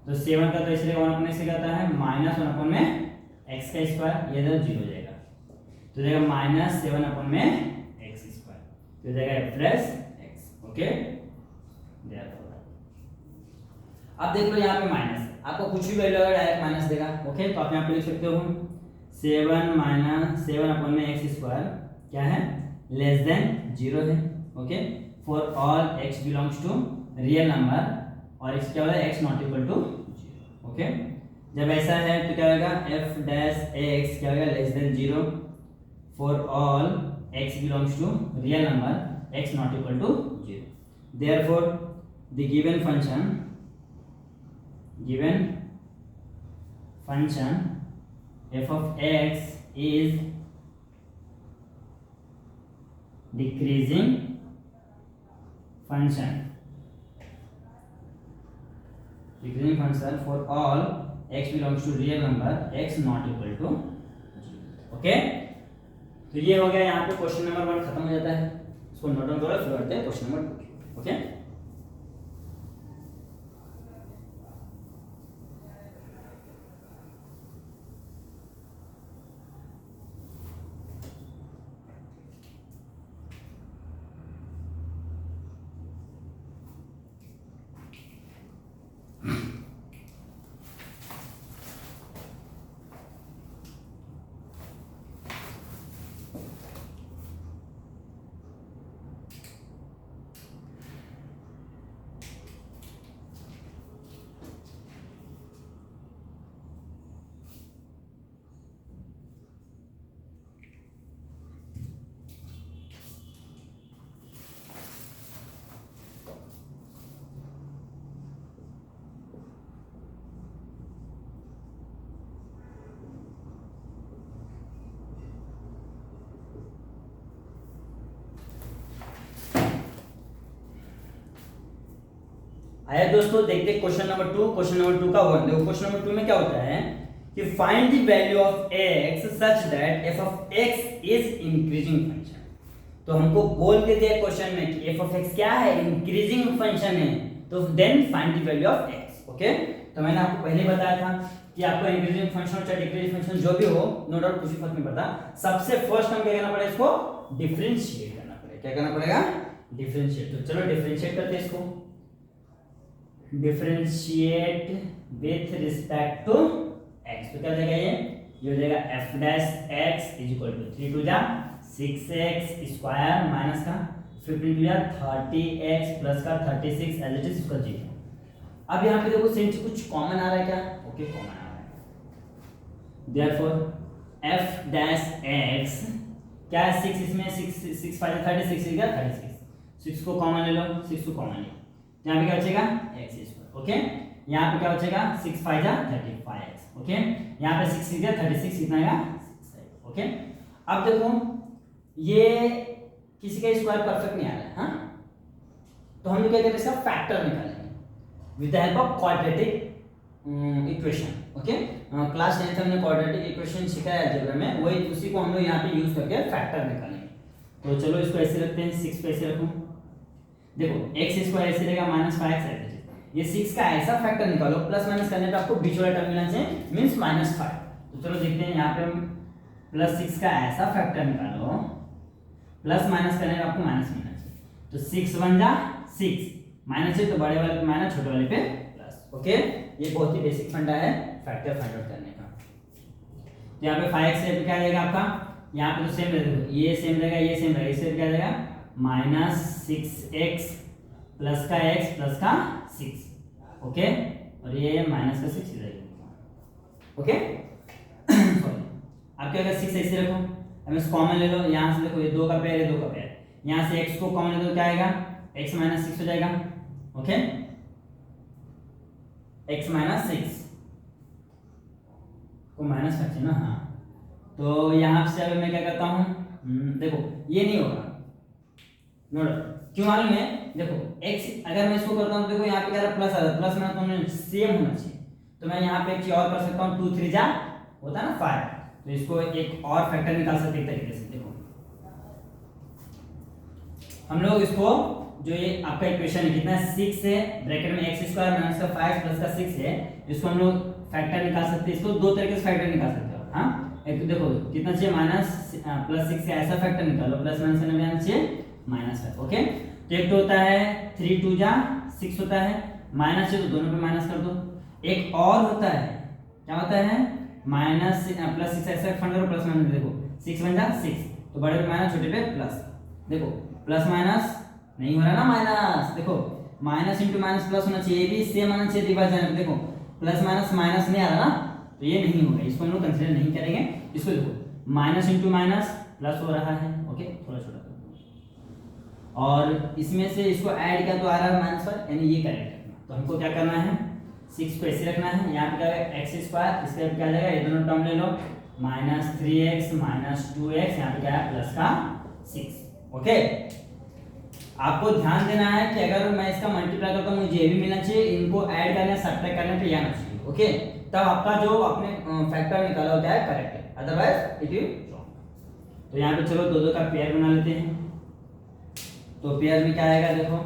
तो 7 का तो इसलिए 1 अपॉन से जाता है माइनस 1 अपॉन में x का स्क्वायर, ये तो 0 हो जाएगा, तो जाएगा माइनस 7 अपॉन में x स्क्वायर, तो जाएगा f प्लस x। ओके, अब देख लो यहाँ पे माइनस, आपको कुछ भी वैल्यू अगर डायरेक्ट माइनस देगा। ओके, तो आप यहाँ पे लिख सकते हो 7 माइनस 7 अपॉन में x स्क्वायर क्या है, लेस देन 0 है। Okay, for all x belongs to real number और x क्या होगा, x not equal to 0। Okay, जब ऐसा है तो क्या होगा f डैश x क्या होगा, less than 0 for all x belongs to real number x not equal to 0। Therefore the given function f of x is decreasing function for all x belongs to real number x not equal to 0। Okay, तो ये हो गया यहाँ पे question number 1 खत्म हो जाता है। इसको नोट डाउन करो, फिर बढ़ते हैं क्वेश्चन नंबर 2। ओके, आया दोस्तों, देखते क्वेश्चन नंबर 2। क्वेश्चन नंबर 2 का वन देखो। क्वेश्चन नंबर 2 में क्या होता है कि find the value of x such that f of x is increasing function. तो हमको बोल के दिया क्वेश्चन में कि f ऑफ x क्या है, इंक्रीजिंग फंक्शन है, तो then find the value of x। Okay, तो मैंने आपको पहले बताया था कि आपको इंक्रीजिंग फंक्शन चाहे डिक्रीजिंग फंक्शन जो भी हो, नो डाउट कुछ फर्क नहीं पड़ता, सबसे फर्स्ट हम क्या करना पड़ेगा, इसको डिफरेंशिएट करना पड़ेगा। क्या करना पड़ेगा, डिफरेंशिएट। तो चलो डिफरेंशिएट करते हैं इसको। Differentiate with respect to x, तो क्या जाएगा, ये हो जाएगा f dash x is equal to 3 two जा 6x स्क्वायर माइनस का 15 टू जा 30x प्लस का 36 एज इट इज इसका 0। अब यहाँ पे देखो सेम चीज कुछ कॉमन आ रहा है क्या, ओके कॉमन आ रहा है। देयरफॉर f डैश x क्या है, 6 इसमें 6 5 36 है क्या, 36, 6 को कॉमन ले लो, 6 को कॉमन ले, यहाँ पे क्या बचेगा x स्क्वायर। ओके, यहाँ पे क्या बचेगा 6 5 जा 35x। ओके, यहाँ पे 6 6 जा 36 कितना आएगा 6। ओके, अब देखो ये किसी का स्क्वायर परफेक्ट नहीं आ रहा है, हाँ, तो हम लोग क्या करेंगे, इसका फैक्टर निकालेंगे with the help of quadratic equation. Okay, class 10th में हमने क्वाड्रेटिक इक्वेशन सीखा है अलजेब्रा में, वही उसी को हम लोग यहाँ पे यूज करके फैक्टर निकालेंगे। तो चलो इसको ऐसे रखते हैं, 6 पे ऐसे रखूं, देखो x स्क्वायर ऐसे रहेगा माइनस 5x है, ये 6 का ऐसा फैक्टर निकालो, प्लस माइनस करने पे आपको बीच वाला टर्म मिलना चाहिए, मींस -5। तो चलो देखते हैं, यहाँ पे +6 का ऐसा फैक्टर निकालो, प्लस माइनस करने पे आपको माइनस मिलना चाहिए, तो 6 1 जा 6, माइनस है तो बड़े वाले पे माइनस, छोटे वाले पे प्लस। ओके, ये बहुत ही बेसिक फंडा है फैक्टर फाइंड आउट करने का। तो यहाँ पे 5x से क्या रहेगा आपका, यहाँ पे तो सेम रहेगा, ये सेम रहेगा, ये सेम रहेगा, इससे क्या रहेगा -6x प्लस का x प्लस का 6। ओके, और ये माइनस का 6 इधर रहेगा। ओके सॉरी, आप क्या करें 6 ऐसे रखो, अब इसको कॉमन ले लो, यहाँ से देखो ये 2 का पेयर है, 2 का पेयर, यहाँ से x को कॉमन ले लो, क्या आएगा x माइनस 6 हो जाएगा। ओके, x माइनस 6 को माइनस करते हैं ना, हाँ, तो यहाँ से अगर मैं क्या करता हूँ, देखो ये नहीं होगा, नोट क्यों मालूम है, देखो x अगर मैं इसको करता हूँ, देखो यहाँ पे क्या प्लस आ रहा है, प्लस माइनस दोनों सेम होना चाहिए, तो मैं यहाँ पे एक चीज और कर सकता हूँ, 2 3 जा होता है ना 5, तो इसको एक और फैक्टर निकाल सकते हैं तरीके से। देखो हम लोग इसको, जो ये आपका इक्वेशन है कितना 6 है, ब्रैकेट में x स्क्वायर माइनस का 5 प्लस का 6 है, इसको हम लोग फैक्टर निकाल सकते हैं, इसको दो तरीके से फैक्टर निकाल सकते हो। हाँ, एक तो देखो कितना चाहिए +6 से ऐसा फैक्टर निकालो, प्लस माइनस करने में चाहिए -5। ओके, तो एक तो होता है 3 2 जा 6 होता है, माइनस है तो दोनों पे माइनस कर दो। एक और होता है, क्या होता है +6 ऐसा फंड करो, प्लस माइनस, देखो 6 1 जा 6, तो बड़े पे माइनस, छोटे पे प्लस, देखो प्लस माइनस नहीं हो रहा ना माइनस, देखो माइनस इंटू माइनस प्लस होना चाहिए, ये भी सेम आना चाहिए डिवाइजन, देखो प्लस माइनस माइनस नहीं आ रहा ना, तो ये नहीं होगा, इसको हम लोग कंसीडर नहीं करेंगे। इसको देखो माइनस इंटू माइनस प्लस हो रहा है। ओके, थोड़ा छोटा, और इसमें से इसको ऐड किया तो आ रहा है -1, यानी ये करेक्ट है। तो हमको क्या करना है, 6 को ऐसे रखना है, यहाँ पे क्या है x स्क्वायर, इसके क्या आ जाएगा, ये दोनों टर्म ले लो, -3x -2x, यहाँ पे क्या है प्लस का 6। ओके, आपको ध्यान देना है कि अगर मैं इसका मल्टीप्लाई करता हूँ, मुझे ये भी मिलना चाहिए, इनको ऐड करने सब्ट्रैक्ट करने पे ये आना चाहिए। ओके, तब आपका जो आपने फैक्टर निकाला होता है करेक्ट है, अदरवाइज इट इज रॉन्ग। तो यहाँ पे चलो दो दो का पेयर बना लेते हैं, तो पेयर में क्या आएगा, देखो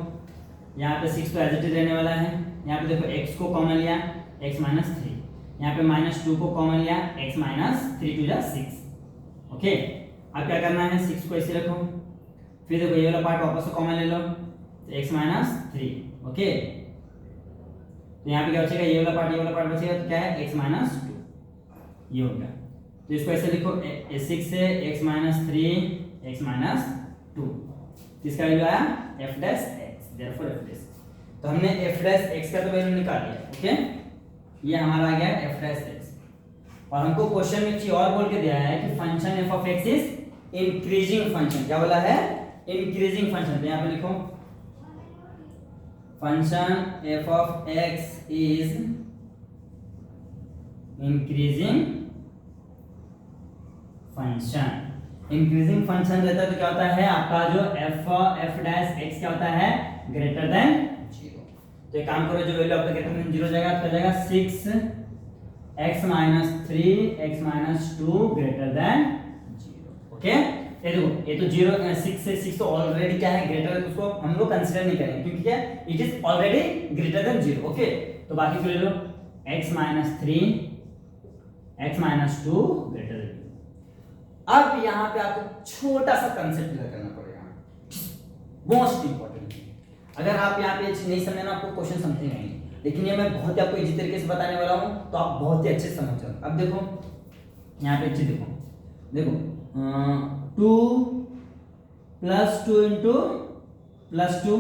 यहाँ पे 6 तो एज इट इज रहने वाला है, यहाँ पे देखो x को कॉमन लिया x -3, यहाँ पे -2 को कॉमन लिया x -3 2 जा 6। ओके, अब क्या करना है, 6 को ऐसे रखो, फिर देखो ये वाला पार्ट वापस से कॉमन ले लो, तो x -3। ओके, तो यहाँ पे क्या बचेगा, ये वाला पार्ट बचेगा, तो क्या है x -2, ये हो गया। तो इसको ऐसे लिखो 6 से x -3 x -2, इसका वैल्यू आया f dash x, therefore f dash, तो हमने f डैश x का तो वैल्यू निकाल लिया। ओके, ये हमारा आ गया f डैश x, और हमको क्वेश्चन में चीज और बोल के दिया है कि function f of x is increasing function. क्या बोला है, इंक्रीजिंग फंक्शन। तो यहाँ पे लिखो function f of x is increasing function. Increasing function रहता है तो क्या होता है, आपका जो f डैश x क्या होता है, ग्रेटर देन 0। तो एक काम करो, जो वैल्यू आपका ग्रेटर देन 0 जाएगा तो जाएगा 6x minus 3x minus 2 greater than 0। Okay, ये देखो, ये तो 0 6 से 6 तो ऑलरेडी क्या है ग्रेटर है, तो उसको हम लोग कंसीडर नहीं करेंगे क्योंकि क्या it is already greater than 0। Okay, तो बाकी को ले लो x minus 3 x minus 2 greater than. अब यहाँ पे आपको छोटा सा कंसेप्ट क्लियर करना पड़ेगा, मोस्ट इंपॉर्टेंट। अगर आप यहाँ पे नहीं समझे ना, आपको क्वेश्चन समझे नहीं, लेकिन ये मैं बहुत ही आपको इजी तरीके से बताने वाला हूँ, तो आप बहुत ही अच्छे से समझ जाओ। अब देखो यहाँ पे चीज देखो, देखो 2 प्लस 2 इंटू प्लस 2,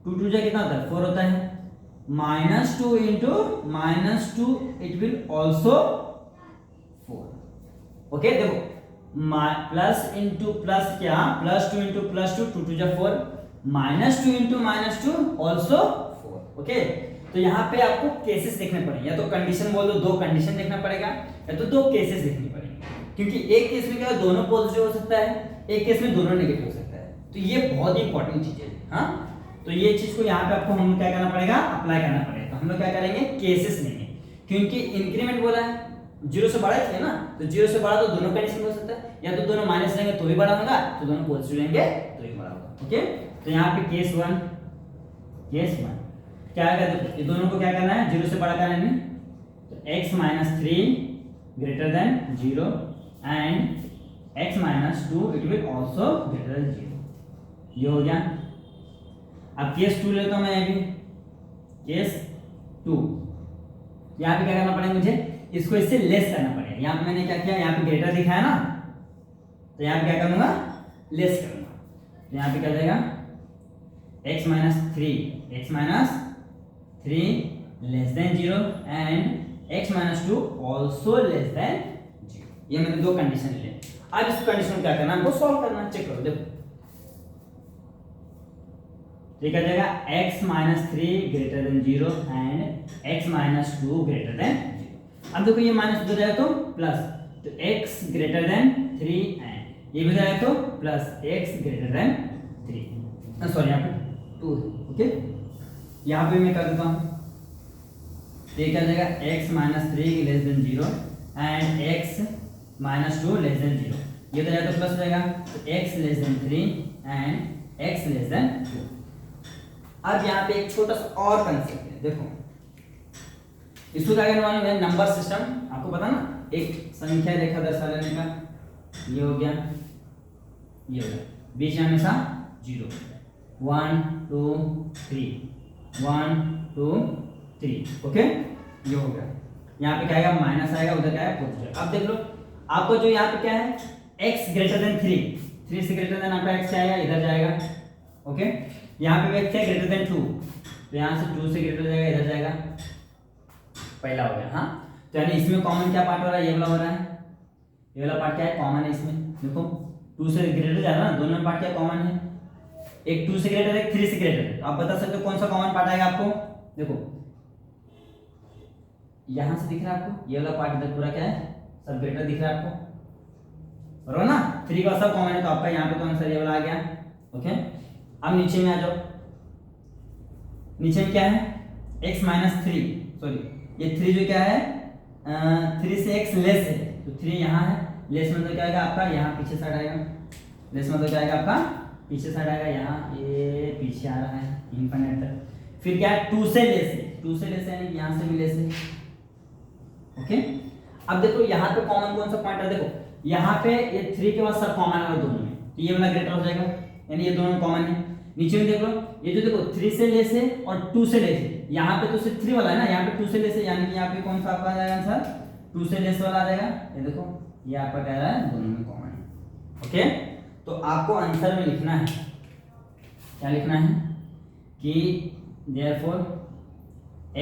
2 2 जा कितना होता है 4 होता है, minus 2 into minus 2 it will also 4। Okay, देखो प्लस इंटू प्लस क्या, प्लस 2 इंटू प्लस 2, 2 2 जा 4, minus 2 into minus 2 also 4। Okay, तो यहाँ पे आपको केसेस देखने पड़ेंगे, या तो कंडीशन बोल दो, दो कंडीशन देखना पड़ेगा, या तो दो केसेस देखनी पड़ेंगे, क्योंकि एक केस में क्या है दोनों पॉजिटिव हो सकता है, एक केस में दोनों नेगेटिव हो सकता है। तो ये बहुत ही इंपॉर्टेंट चीज है। हाँ, तो ये चीज को यहाँ पे आपको हम क्या करना पड़ेगा, अप्लाई करना पड़ेगा। तो हम लोग क्या करेंगे, केसेस लेंगे, क्योंकि इंक्रीमेंट बोला है 0 से बड़ा है ना, तो 0 से बड़ा तो दोनों कंडीशन हो सकता है, या तो दोनों माइनस लेंगे तो भी बड़ा होगा, तो दोनों पॉजिटिव लेंगे तो भी बड़ा होगा। ओके, तो यहाँ पे केस 1 क्या है, देखो ये दोनों को क्या करना है, 0 से बड़ा करना है, तो x minus 3 greater than 0 and x minus 2 it will also greater than 0। ये हो गया। अब केस 2 लेता हूं मैं, अभी केस 2, यहाँ पे क्या करना पड़ेगा मुझे, इसको इससे लेस करना पड़ेगा। यहाँ पे मैंने क्या किया, यहाँ पे ग्रेटर दिखा है ना, तो यहाँ पे क्या करूंगा, लेस करूंगा। तो यहाँ पे क्या जाएगा, x minus 3 less than 0 and x minus 2 also less than 0। ये मैंने दो कंडीशन ले। अब इस कंडीशन को क्या करना है, हमको सॉल्व करना। चेक करो, देखो ठीक है, जाएगा x minus 3 greater than 0 and x minus 2 greater than 0। अब देखो ये माइनस हो जाएगा तो प्लस, तो x ग्रेटर देन 3 एंड ये भी जाएगा तो plus x greater then 3, sorry यहाँ पे 2 है। ओके, यहाँ पे मैं कर देता हूँ, ये क्या जाएगा, x minus 3 less than 0 and x minus 2 less than 0, ये तो जाएगा तो प्लस हो जाएगा, तो x less then 3 and x less then 2। अब यहाँ पे एक छोटा सा और कंसेप्ट है, देखो इसको क्या करने वाले हैं, नंबर सिस्टम। आपको पता ना, एक संख्या रेखा दर्शा लेने का, ये हो गया, ये हो गया, बीच में हमेशा 0, 1 2 3 1 2 3। ओके, ये हो गया। यहाँ पे क्या आएगा, माइनस आएगा, उधर क्या है पॉजिटिव। अब देख लो आपको जो यहाँ पे क्या है, x ग्रेटर देन 3 से ग्रेटर देन आपका x क्या आएगा, इधर जाएगा। ओके, यहाँ पे x है ग्रेटर देन 2, तो यहाँ से 2 से ग्रेटर जाएगा, इधर जाएगा, पहला हो गया। हाँ, तो यानी इसमें कॉमन क्या पार्ट हो रहा है, ये वाला हो रहा है, ये वाला पार्ट क्या है, कॉमन है इसमें। देखो 2 से ग्रेटर जा रहा है ना, दोनों में पार्ट क्या कॉमन है, एक 2 से ग्रेटर है, एक 3 से ग्रेटर है। तो आप बता सकते हो कौन सा कॉमन पार्ट आएगा आपको। देखो यहां से दिख रहा है आपको, ये वाला पार्ट इधर पूरा क्या है, सब ग्रेटर दिख रहा है आपको, बराबर ना, 3 का सब कॉमन है, तो आपका यहाँ पे तो आंसर ये वाला आ गया। ओके, अब नीचे में आ जाओ, नीचे में क्या है, x माइनस 3, सॉरी ये 3 जो क्या है 3 से x लेस है, तो 3 यहाँ है, लेस मतलब क्या आएगा आपका, यहाँ पीछे साइड आएगा, लेस मतलब क्या आएगा आपका, पीछे साइड आएगा, यहाँ ये पीछे आ रहा है इनफाइनाइट तक। फिर क्या है, 2 से लेस है, 2 से लेस है यानी यहाँ से भी लेस है। ओके, अब देखो यहाँ पे कॉमन कौन सा पॉइंट है, देखो यहाँ पे ये 3 के बाद सब कॉमन है दोनों में, तो ये वाला ग्रेटर हो जाएगा, यानी ये दोनों कॉमन है। नीचे में देख लो, ये जो देखो 3 से लेस है और 2 से लेस है, यहाँ पे तो सिर्फ 3 वाला है ना, यहाँ पे 2 से लेस है, यानी कि यहाँ पे कौन सा आपका आ जाएगा आंसर, 2 से लेस वाला आ जाएगा। ये देखो ये आपका कह रहा है दोनों में कॉमन है। ओके, तो आपको आंसर में लिखना है, क्या लिखना है कि therefore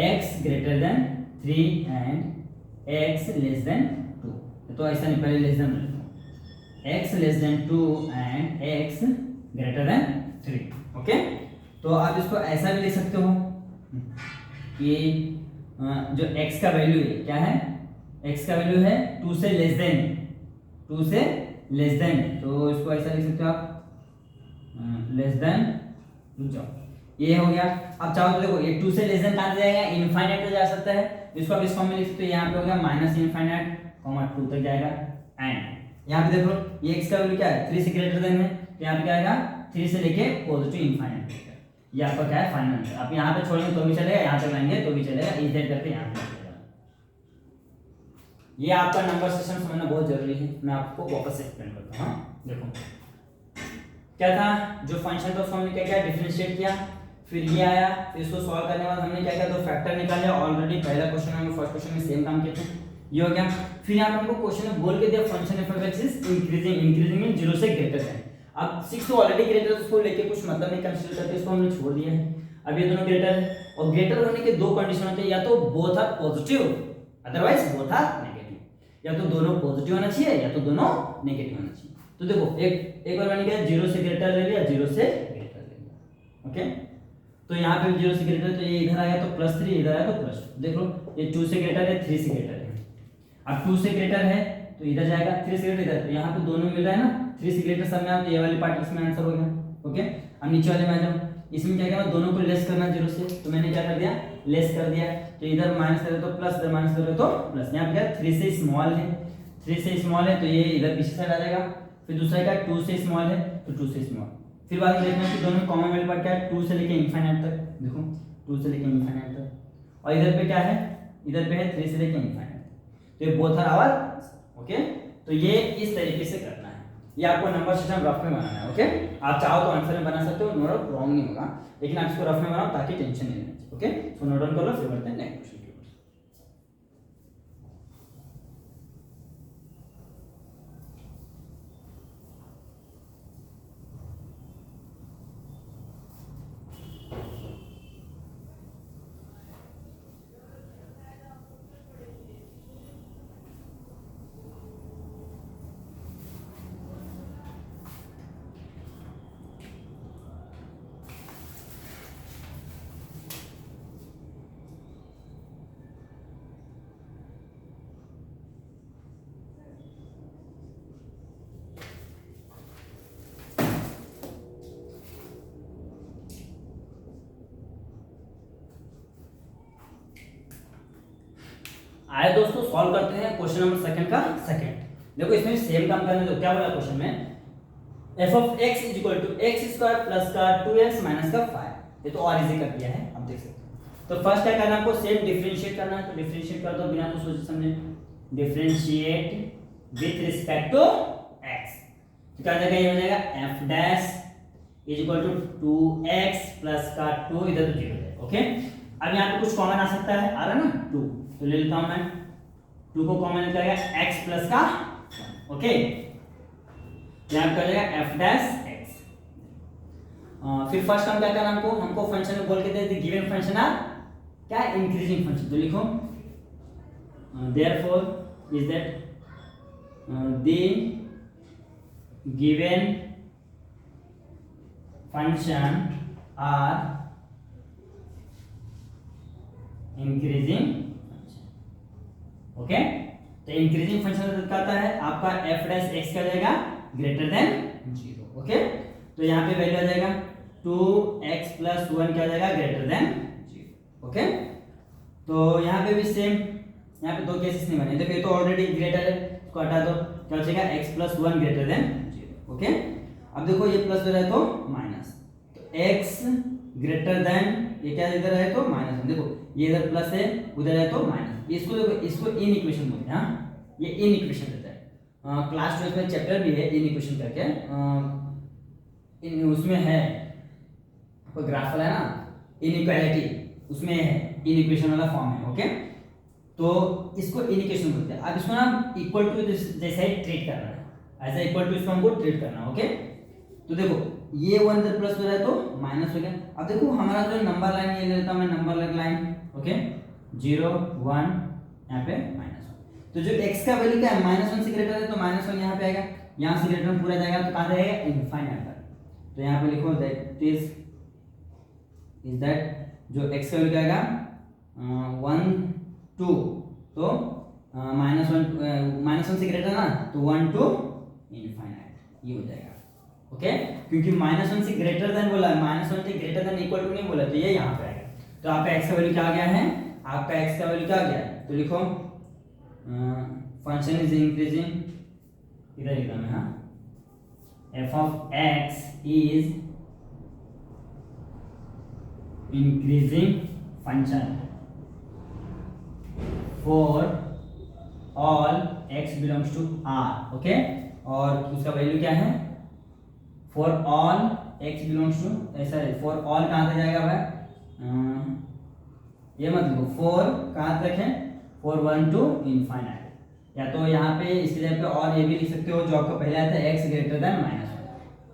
x greater then 3 and x less then 2, तो ऐसा नहीं, पहले less than x less then 2 and x greater then 3। Okay, तो आप इसको ऐसा भी लिख सकते हो कि जो x का वैल्यू है क्या है, x का वैल्यू है 2 से लेस देन, 2 से लेस देन, तो इसको ऐसा लिख सकते हो आप लेस देन, रुक जाओ, ये हो गया। अब चाहो तो देखो ये 2 से लेस देन कहां जाएगा, इनफाइनाइट तक जा सकता है, इसको आप इस फॉर्म में लिख सकते हो, यहाँ पे हो गया माइनस इनफाइनाइट 2 तक जाएगा। एंड यहाँ पे देखो ये x का वैल्यू क्या है, 3 से ग्रेटर देन है, तो यहाँ पे क्या आएगा 3 से लेके पॉजिटिव इनफाइनाइट तक। ये आपका क्या है फाइनल आंसर। आप यहाँ पे छोड़ेंगे तो भी चलेगा, यहाँ पे लाएंगे तो भी चलेगा, इजेड करके यहाँ पे चलेगा। ये आपका नंबर सिस्टम समझना बहुत जरूरी है, मैं आपको वापस एक्सप्लेन करता हूँ। देखो क्या था, जो फंक्शन था उसको हमने क्या किया, डिफरेंशिएट किया, फिर ये आया, फिर इसको सॉल्व करने के बाद हमने क्या किया, दो फैक्टर निकाले। ऑलरेडी पहला क्वेश्चन में फर्स्ट क्वेश्चन में सेम काम किए थे, ये हो गया। फिर यहाँ पे हमको क्वेश्चन में बोल के दिया function F of x is increasing, increasing mean 0 से ग्रेटर है। अब 6 तो ऑलरेडी ग्रेटर है, उसको लेके कुछ मतलब नहीं कंसीडर करते, इसको हमने छोड़ दिया है। अब ये दोनों ग्रेटर है, और ग्रेटर होने के दो कंडीशन होते हैं, या तो both are positive otherwise both are negative, या तो दोनों पॉजिटिव होना चाहिए या तो दोनों नेगेटिव होना चाहिए। तो देखो एक बार मैंने क्या 0 से ग्रेटर ले लिया, 0 से ग्रेटर ले लिया, ओके। तो यहाँ पे 0 से ग्रेटर, तो ये इधर आया तो +3, इधर आया तो +2। देख लो ये 2 से ग्रेटर है, 3 से ग्रेटर है। अब 2 से ग्रेटर है तो इधर जाएगा, 3 से ग्रेटर इधर, तो यहाँ पे दोनों मिल रहा है ना, 3 से ग्रेटर सब में आया तो ये वाली पार्ट इसमें आंसर हो गया, ओके। अब नीचे वाले में आ जाओ, इसमें क्या किया, दोनों को लेस करना 0 से, तो मैंने क्या कर दिया, लेस कर दिया। तो इधर माइनस करो तो प्लस, इधर माइनस करो तो प्लस। यहाँ पे क्या 3 से स्मॉल है, 3 से स्मॉल है तो ये इधर पीछे साइड आ जाएगा। फिर दूसरा क्या 2 से स्मॉल है तो 2 से स्मॉल। फिर बाद में देखना कि दोनों कॉमन वैल्यू पार्ट क्या है, 2 से लेके इनफाइनाइट तक, देखो 2 से लेके इनफाइनाइट तक। और इधर पे क्या है, इधर पे है 3 से लेके इनफाइनाइट, तो ये बोथ आर आवर, ओके। तो ये इस तरीके से करना है, ये आपको नंबर सिस्टम रफ में बनाना है, ओके। आप चाहो तो आंसर में बना सकते हो, नो डाउट रॉन्ग नहीं होगा, लेकिन आप इसको रफ में बनाओ ताकि टेंशन नहीं लेना चाहिए, ओके। सो नोट डाउन कर लो, फिर बढ़ते हैं नेक्स्ट क्वेश्चन की ओर। आए दोस्तों, सॉल्व करते हैं क्वेश्चन नंबर सेकंड का सेकंड। देखो इसमें सेम काम करने दो, क्या बोला क्वेश्चन में, f of x is equal to x square plus का 2x माइनस का 5। ये तो और इजी कर दिया है, आप देख सकते हो। तो फर्स्ट क्या करना है आपको, सेम डिफरेंशिएट करना है, तो डिफरेंशिएट कर दो बिना कुछ सोचे समझे, differentiate with respect to x। तो क्या हो जाएगा, ये हो जाएगा f dash is equal to 2x plus का 2, इधर तो 0 है, ओके। अब यहाँ पे कुछ कॉमन आ सकता है, आ रहा है ना 2, तो ले लेता हूं मैं 2 को कॉमन निकल जाएगा x प्लस का 1, ओके। यहाँ पे हो जाएगा f डैश x। फिर फर्स्ट हम क्या करना, हमको फंक्शन में बोल के दे दी गिवन फंक्शन आर क्या, इंक्रीजिंग फंक्शन। तो लिखो therefore is that the given function are increasing, okay. तो इंक्रीजिंग फंक्शन कहता है आपका f डैश x का जाएगा ग्रेटर देन 0, ओके। तो यहाँ पे वैल्यू आ जाएगा 2x प्लस 1 क्या जाएगा, ग्रेटर देन 0, ओके। तो यहाँ पे भी सेम, यहाँ पे दो केसेस नहीं बने, देखो ये तो ऑलरेडी ग्रेटर है, इसको हटा दो, क्या हो जाएगा x plus 1 greater than 0, okay. अब देखो ये प्लस हो जाए तो माइनस, तो x ग्रेटर देन, ये क्या इधर है तो माइनस, देखो ये इधर प्लस है उधर है तो माइनस। इसको देखो, इसको इन इक्वेशन बोलते हैं, हाँ ये इन इक्वेशन रहता है। क्लास 12 में चैप्टर भी है इन इक्वेशन करके, इन उसमें है कोई ग्राफ वाला है ना, इनइक्वालिटी, उसमें है इन इक्वेशन वाला फॉर्म है, ओके। तो इसको इन इक्वेशन बोलते हैं। अब इसको ना इक्वल टू जैसे ही ट्रीट करना है, ऐसा इक्वल टू इसको हमको ट्रीट करना है, ओके। तो देखो ये 1 इधर प्लस हो जाए तो माइनस हो गया। अब देखो हमारा जो नंबर लाइन, ये लेता हूं मैं नंबर लाइन, ओके, 0 1 यहाँ पे -1। तो जो x का वैल्यू क्या है, -1 से ग्रेटर है तो -1 यहाँ पे आएगा, यहाँ से ग्रेटर पूरा जाएगा तो कहाँ जाएगा, इनफाइनाइट तक। तो यहाँ पे लिखो दैट इज दैट जो x का वैल्यू क्या आएगा 1 2, तो -1 से ग्रेटर ना, तो 1 to इनफाइनाइट, ये हो जाएगा, ओके, क्योंकि -1 से ग्रेटर देन बोला है, -1 से ग्रेटर देन इक्वल टू नहीं बोला, तो ये यहाँ पे आएगा। तो आपका x का वैल्यू क्या आ गया है, आपका x का वैल्यू क्या आ गया है, तो लिखो फंक्शन इज इंक्रीजिंग, इधर लिखा मैं, हाँ, f of x is increasing function for all x belongs to R, okay, और उसका वैल्यू क्या है, for all x belongs to, ऐसा है, फॉर ऑल कहाँ तक जाएगा भाई, ये मत लिखो, फॉर कहाँ तक है, फॉर 1 टू इनफाइनाइट, या तो यहाँ पे इसकी जगह पे और ये भी लिख सकते हो जो आपका पहले आता है x ग्रेटर देन -1,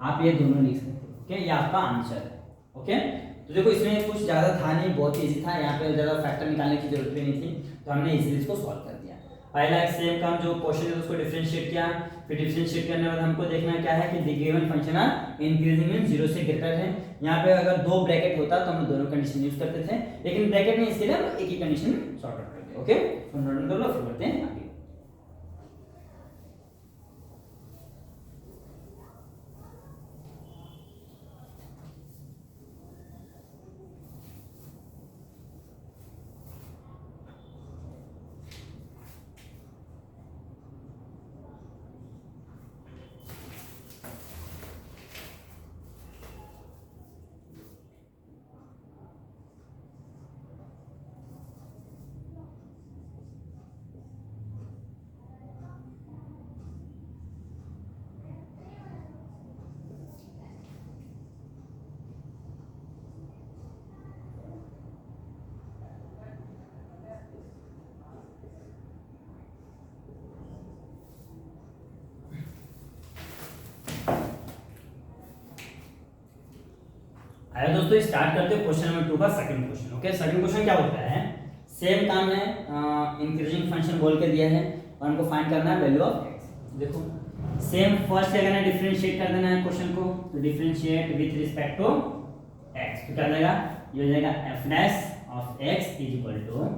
आप ये दोनों लिख सकते हो, ओके, ये आपका आंसर है, ओके। तो देखो इसमें कुछ ज़्यादा था नहीं, बहुत इजी था, यहाँ पे ज़्यादा फैक्टर निकालने की जरूरत भी नहीं थी, तो हमने इजीली इसको सॉल्व कर दिया। पहला एक सेम काम जो क्वेश्चन है उसको डिफरेंशिएट किया, फिर डिफरेंशिएट करने के बाद हमको देखना क्या है कि the given function are increasing in 0 से ग्रेटर है। यहाँ पे अगर दो ब्रैकेट होता तो हम दोनों कंडीशन यूज करते थे, लेकिन ब्रैकेट नहीं, इसके लिए हम एक ही कंडीशन सॉर्ट आउट करते हैं, ओके। तो नोट कर लो, फिर बढ़ते हैं आगे। आया दोस्तों, स्टार्ट करते हैं क्वेश्चन नंबर 2 का second question, okay. Second question क्या होता है, सेम काम है, इंक्रीजिंग फंक्शन बोल के दिया है और हमको फाइंड करना है वैल्यू ऑफ x। देखो सेम फर्स्ट क्या करना है, डिफरेंशिएट कर देना है क्वेश्चन को, तो differentiate with respect to x, तो क्या जाएगा, ये हो जाएगा f dash of x is equal to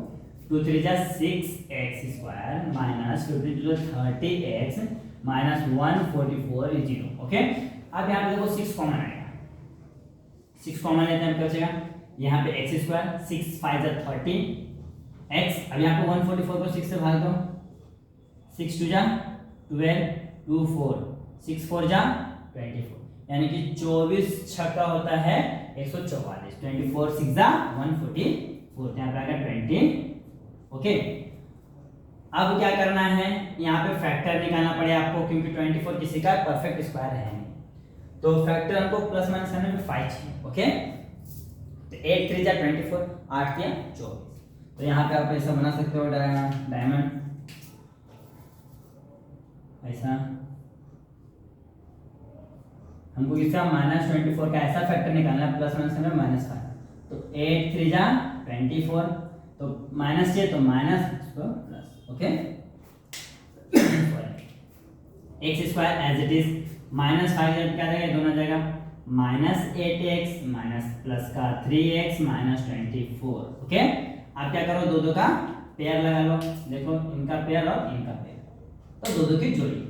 2 3 जा 6x square minus 15 to 30x minus 144 is 0, okay. अब यहाँ पे देखो 6 कॉमन आएगा, 6 कॉमन लेते हैं, क्या बचेगा यहाँ पे x स्क्वायर, 6 5 जा 30 x, अब यहाँ पे 144 को 6 से भाग दो, 6 2 जा 12 2 4 6 4 जा 24, यानी कि 24 छक्का होता है 144, 24 6 जा 144, यहाँ पे आएगा 20, ओके। अब क्या करना है, यहाँ पे फैक्टर निकालना पड़ेगा आपको, क्योंकि 24 किसी का परफेक्ट स्क्वायर है, तो फैक्टर हमको प्लस माइनस करने में 5 चाहिए, ओके। तो 8 3 जा 24, 8 3 24, तो यहाँ पे आप ऐसा बना सकते हो डायमंड, ऐसा हमको इसका -24 का ऐसा फैक्टर निकालना है, प्लस माइनस करना है -5, तो 8 3 जा 24, तो माइनस चाहिए तो minus plus, okay. x square as it is, -5 क्या जाएगा, दोनों जाएगा -8x माइनस प्लस का 3x माइनस 24, ओके। आप क्या करो, दो का पेयर लगा लो, देखो इनका पेयर और इनका पेयर, तो दो की जोड़ी,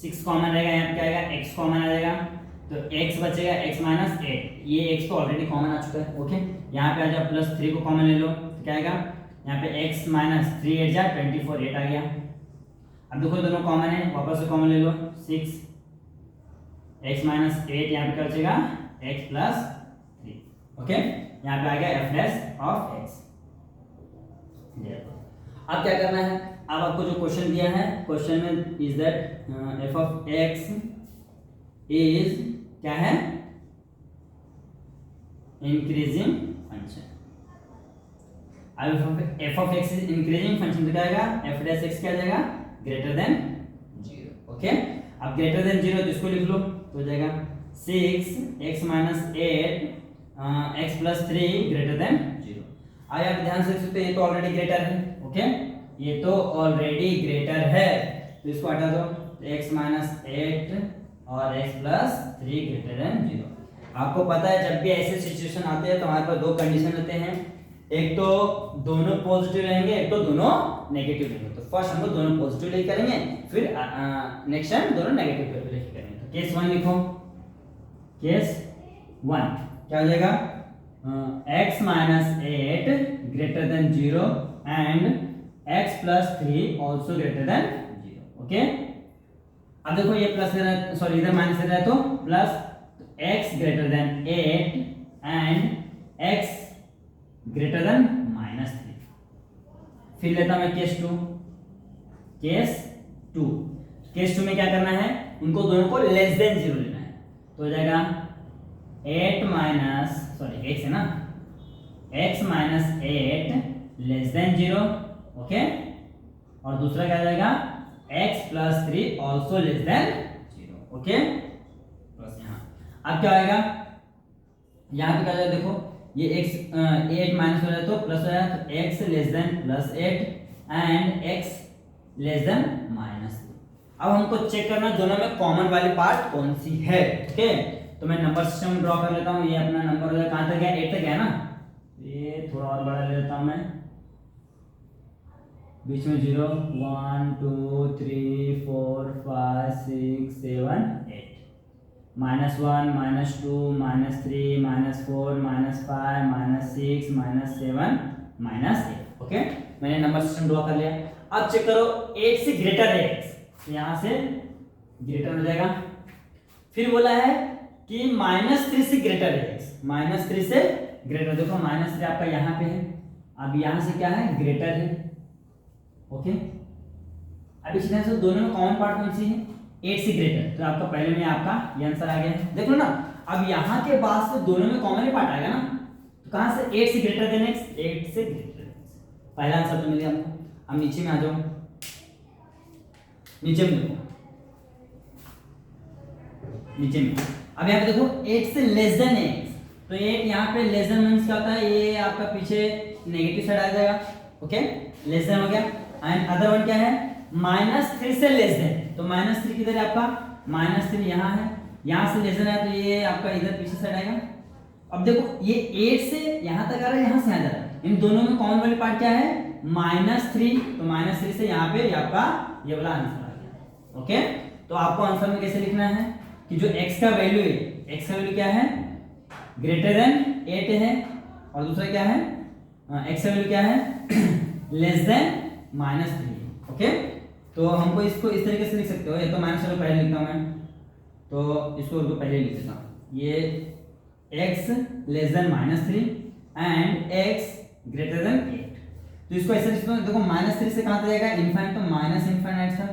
6 कॉमन रहेगा, यहाँ पे क्या आएगा, x कॉमन आ जाएगा, तो x बचेगा x माइनस 8, ये x तो ऑलरेडी कॉमन आ चुका है, ओके। यहाँ पे आ जाओ प्लस 3 को कॉमन ले लो, तो क्या आएगा, यहाँ पे x माइनस 3 8 जा 24, 8 आ गया। अब देखो दोनों कॉमन है, वापस से कॉमन ले लो, 6 x माइनस 8, यहाँ पे क्या बचेगा x प्लस 3, ओके। यहाँ पे आ गया f डैश ऑफ x। अब क्या करना है, अब आपको जो क्वेश्चन दिया है, क्वेश्चन में is that f of x is क्या है, इंक्रीजिंग फंक्शन। अब f of x is increasing function, तो क्या आएगा, f डैश x क्या आ जाएगा, ग्रेटर देन 0, ओके। अब ग्रेटर देन 0 तो इसको लिख लो, तो हो जाएगा 6x minus 8 x plus 3 greater than 0। आइए आप ध्यान से देख सकते हैं, ये तो ऑलरेडी ग्रेटर है, ओके, ये तो ऑलरेडी ग्रेटर है, तो इसको हटा दो, तो x माइनस 8 और x प्लस 3 ग्रेटर देन 0। आपको पता है जब भी ऐसे सिचुएशन आते हैं तो हमारे पास दो कंडीशन होते हैं, एक तो दोनों पॉजिटिव रहेंगे, एक तो दोनों नेगेटिव रहेंगे। तो फर्स्ट हम लोग दोनों पॉजिटिव लेके करेंगे, फिर नेक्स्ट टाइम दोनों नेगेटिव लेके करेंगे। तो केस 1 लिखो, केस 1 क्या हो जाएगा, x minus 8 greater than 0 and x plus 3 also greater than 0। Okay, अब देखो ये प्लस है, सॉरी इधर माइनस है तो plus, x greater then 8 and x greater then -3। फिर लेता मैं केस 2। केस 2 में क्या करना है, उनको दोनों को लेस देन 0 लेना है। तो हो जाएगा 8 माइनस, सॉरी x है ना, x minus 8 less than 0। Okay, और दूसरा क्या हो जाएगा, x plus 3 also less than 0। Okay, plus यहाँ अब क्या आएगा, यहाँ पे क्या जाएगा, देखो ये x 8 माइनस हो जाए तो प्लस हो जाएगा, तो x less then plus 8 and x less then -3। अब हमको चेक करना दोनों में कॉमन वाली पार्ट कौन सी है। ओके, तो मैं नंबर सिस्टम ड्रॉ कर लेता हूँ। ये अपना नंबर हो जाएगा, कहाँ तक गया, 8 तक गया ना, ये थोड़ा और बड़ा ले लेता हूँ मैं, बीच में 0 1 2 3 4 5 6 7 8 -1 -2 -3 -4 -5 -6 -7 -8। ओके, मैंने नंबर सिस्टम ड्रॉ कर लिया। अब चेक करो 8 से ग्रेटर है x, यहां से ग्रेटर हो जाएगा। फिर बोला है कि -3 से ग्रेटर है x, -3 से ग्रेटर, देखो -3 आपका यहाँ पे है, अब यहाँ से क्या है, ग्रेटर है। ओके, अब इस तरह से दोनों में कॉमन पार्ट कौन सी है, 8 से ग्रेटर, तो आपका पहले में आपका ये आंसर आ गया है। देख लो ना, अब यहाँ के बाद से दोनों में कॉमन पार्ट आएगा ना, तो कहाँ से, 8 से ग्रेटर देन x, 8 से ग्रेटर देन x, पहला आंसर तो मिल गया आपको। अब नीचे में आ जाओ, नीचे में देखो, नीचे में अब यहाँ पे देखो 8 से लेस देन x, तो 8 यहाँ पे लेस देन मींस क्या होता है, ये आपका पीछे नेगेटिव साइड आ जाएगा। ओके, लेस देन हो गया। एंड अदर वन क्या है, -3 से लेस देन, तो -3 किधर है आपका, -3 यहाँ है, यहाँ से लेस देन है तो ये आपका इधर पीछे साइड आएगा। अब देखो ये 8 से यहाँ तक आ रहा है, यहाँ से यहाँ जा रहा है, इन दोनों में कॉमन वाली पार्ट क्या है, -3, तो -3 से यहाँ पे ये आपका ये वाला आंसर आ गया। ओके, तो आपको आंसर में कैसे लिखना है कि जो x का वैल्यू है, x का वैल्यू क्या है, ग्रेटर देन 8 है, और दूसरा क्या है, x का वैल्यू क्या है, लेस देन -3। ओके, तो हमको इसको इस तरीके से लिख सकते हो, ये तो माइनस चलो पहले लिखता हूँ मैं, तो इसको पहले लिख देता हूँ, ये x less then -3 and x greater then 8, तो इसको ऐसे लिखते हैं, देखो -3 से कहाँ जाएगा, इनफाइनाइट, तो minus infinite sir.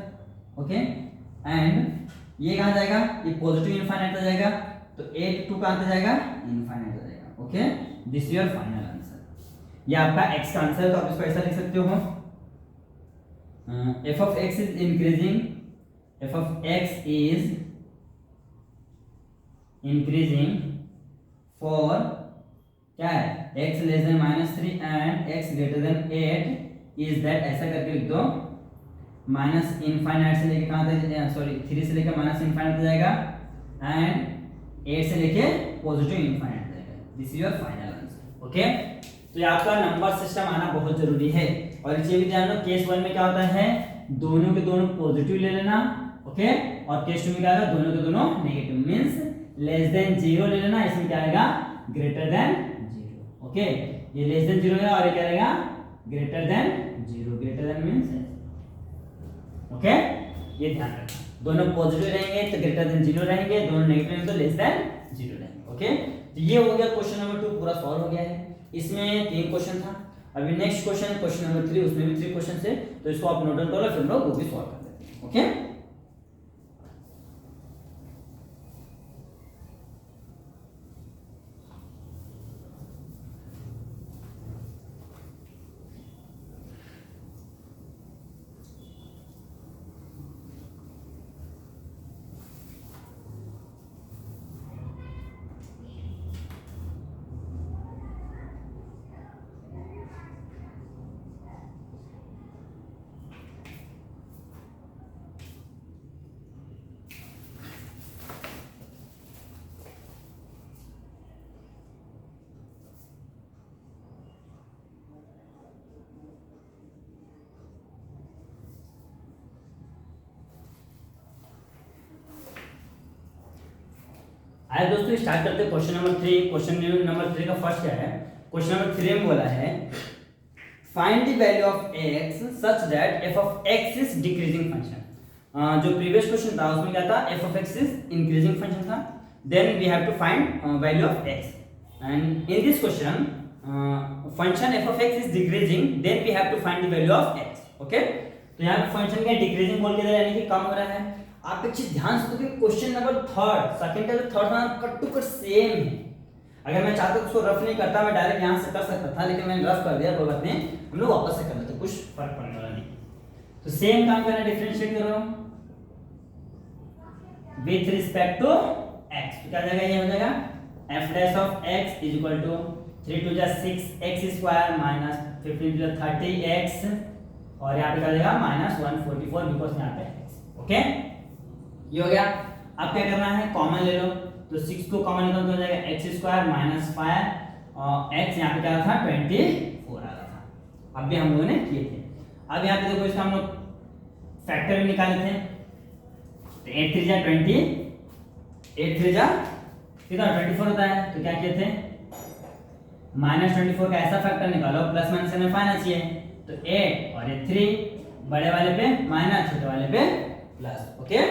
Okay, and ये कहाँ जाएगा, ये पॉजिटिव इनफाइनाइट आ जाएगा, तो 8 2 कहाँ जाएगा, इनफाइनाइट आ जाएगा। Okay, this is your final answer. ये आपका x का आंसर है, तो आप इसको ऐसा लिख सकते हो, f of x is increasing, f of x is increasing for क्या है, x less then -3 and x greater then 8 is that, ऐसा करके लिख दो, माइनस इनफाइनाइट से लेके कहाँ तक, सॉरी 3 से लेके माइनस इनफाइनाइट तक जाएगा एंड 8 से लेके पॉजिटिव इनफाइनाइट तक जाएगा। This is your final answer. Okay, तो ये आपका नंबर सिस्टम आना बहुत जरूरी है। और इसे भी ध्यान रखो, केस 1 में क्या होता है, दोनों के दोनों पॉजिटिव ले लेना। ओके, और केस 2 में क्या आएगा, दोनों के दोनों नेगेटिव, मींस लेस देन 0 ले लेना, इसमें क्या आएगा, ग्रेटर देन 0। ओके, ये लेस देन 0 है और ये क्या रहेगा, greater than 0, greater than means, okay, ये ध्यान रखना, दोनों पॉजिटिव रहेंगे तो ग्रेटर देन 0 रहेंगे, दोनों नेगेटिव रहेंगे तो लेस देन 0 रहेंगे। ओके, तो ये हो गया क्वेश्चन नंबर 2 पूरा सॉल्व हो गया है। इसमें 3 क्वेश्चन था, अभी नेक्स्ट क्वेश्चन क्वेश्चन नंबर 3, उसमें भी 3 क्वेश्चन है, तो इसको आप नोट डाउन कर लो, फिर लोग वो भी सॉल्व कर लेते हैं। ओके, आइए दोस्तों स्टार्ट करते हैं क्वेश्चन नंबर 3। क्वेश्चन नंबर 3 का फर्स्ट क्या है? क्वेश्चन नंबर 3 में बोला है find the value of x such that f of x is decreasing function. जो प्रीवियस क्वेश्चन था उसमें क्या था? f of x is increasing function था। Then we have to find value of x and in this question function f of x is decreasing, then we have to find the value of x। Okay, तो यहाँ पे function क्या decreasing बोल के दे रहा है, यानी कि कम हो रहा है। आप एक चीज ध्यान से देखो, क्वेश्चन नंबर थर्ड सेकंड का third one cut two cut same है। अगर मैं चाहता तो उसको रफ नहीं करता, मैं डायरेक्ट यहां से कर सकता था, लेकिन मैंने रफ कर दिया, कोई बात नहीं, हम लोग वापस से कर लेते, कुछ फर्क पड़ने वाला नहीं। तो सेम काम करना, डिफरेंशिएट करो विथ रिस्पेक्ट टू x। तो क्या जाएगा? ये हो जाएगा f dash of x is equal to 3 2 6x square minus 15 to 30x, और यहाँ पे क्या जाएगा? माइनस 144 बिकॉज यहाँ पे x। ओके, ये हो गया। अब क्या करना है? कॉमन ले लो, तो 6 को कॉमन निकाल तो हो जाएगा x स्क्वायर माइनस 5 और x यहाँ पे क्या था? 24 आ रहा था। अब भी हम लोगों ने किए थे। अब यहाँ पे देखो, इसका हम लोग फैक्टर निकाले थे, तो 8 3 जा 20, 8 3 जा कितना? 24 होता है। तो क्या किए थे? माइनस 24 का ऐसा फैक्टर निकालो, प्लस माइनस में पाना चाहिए, तो 8 और ये 3, बड़े वाले पे माइनस, छोटे वाले पे प्लस। ओके,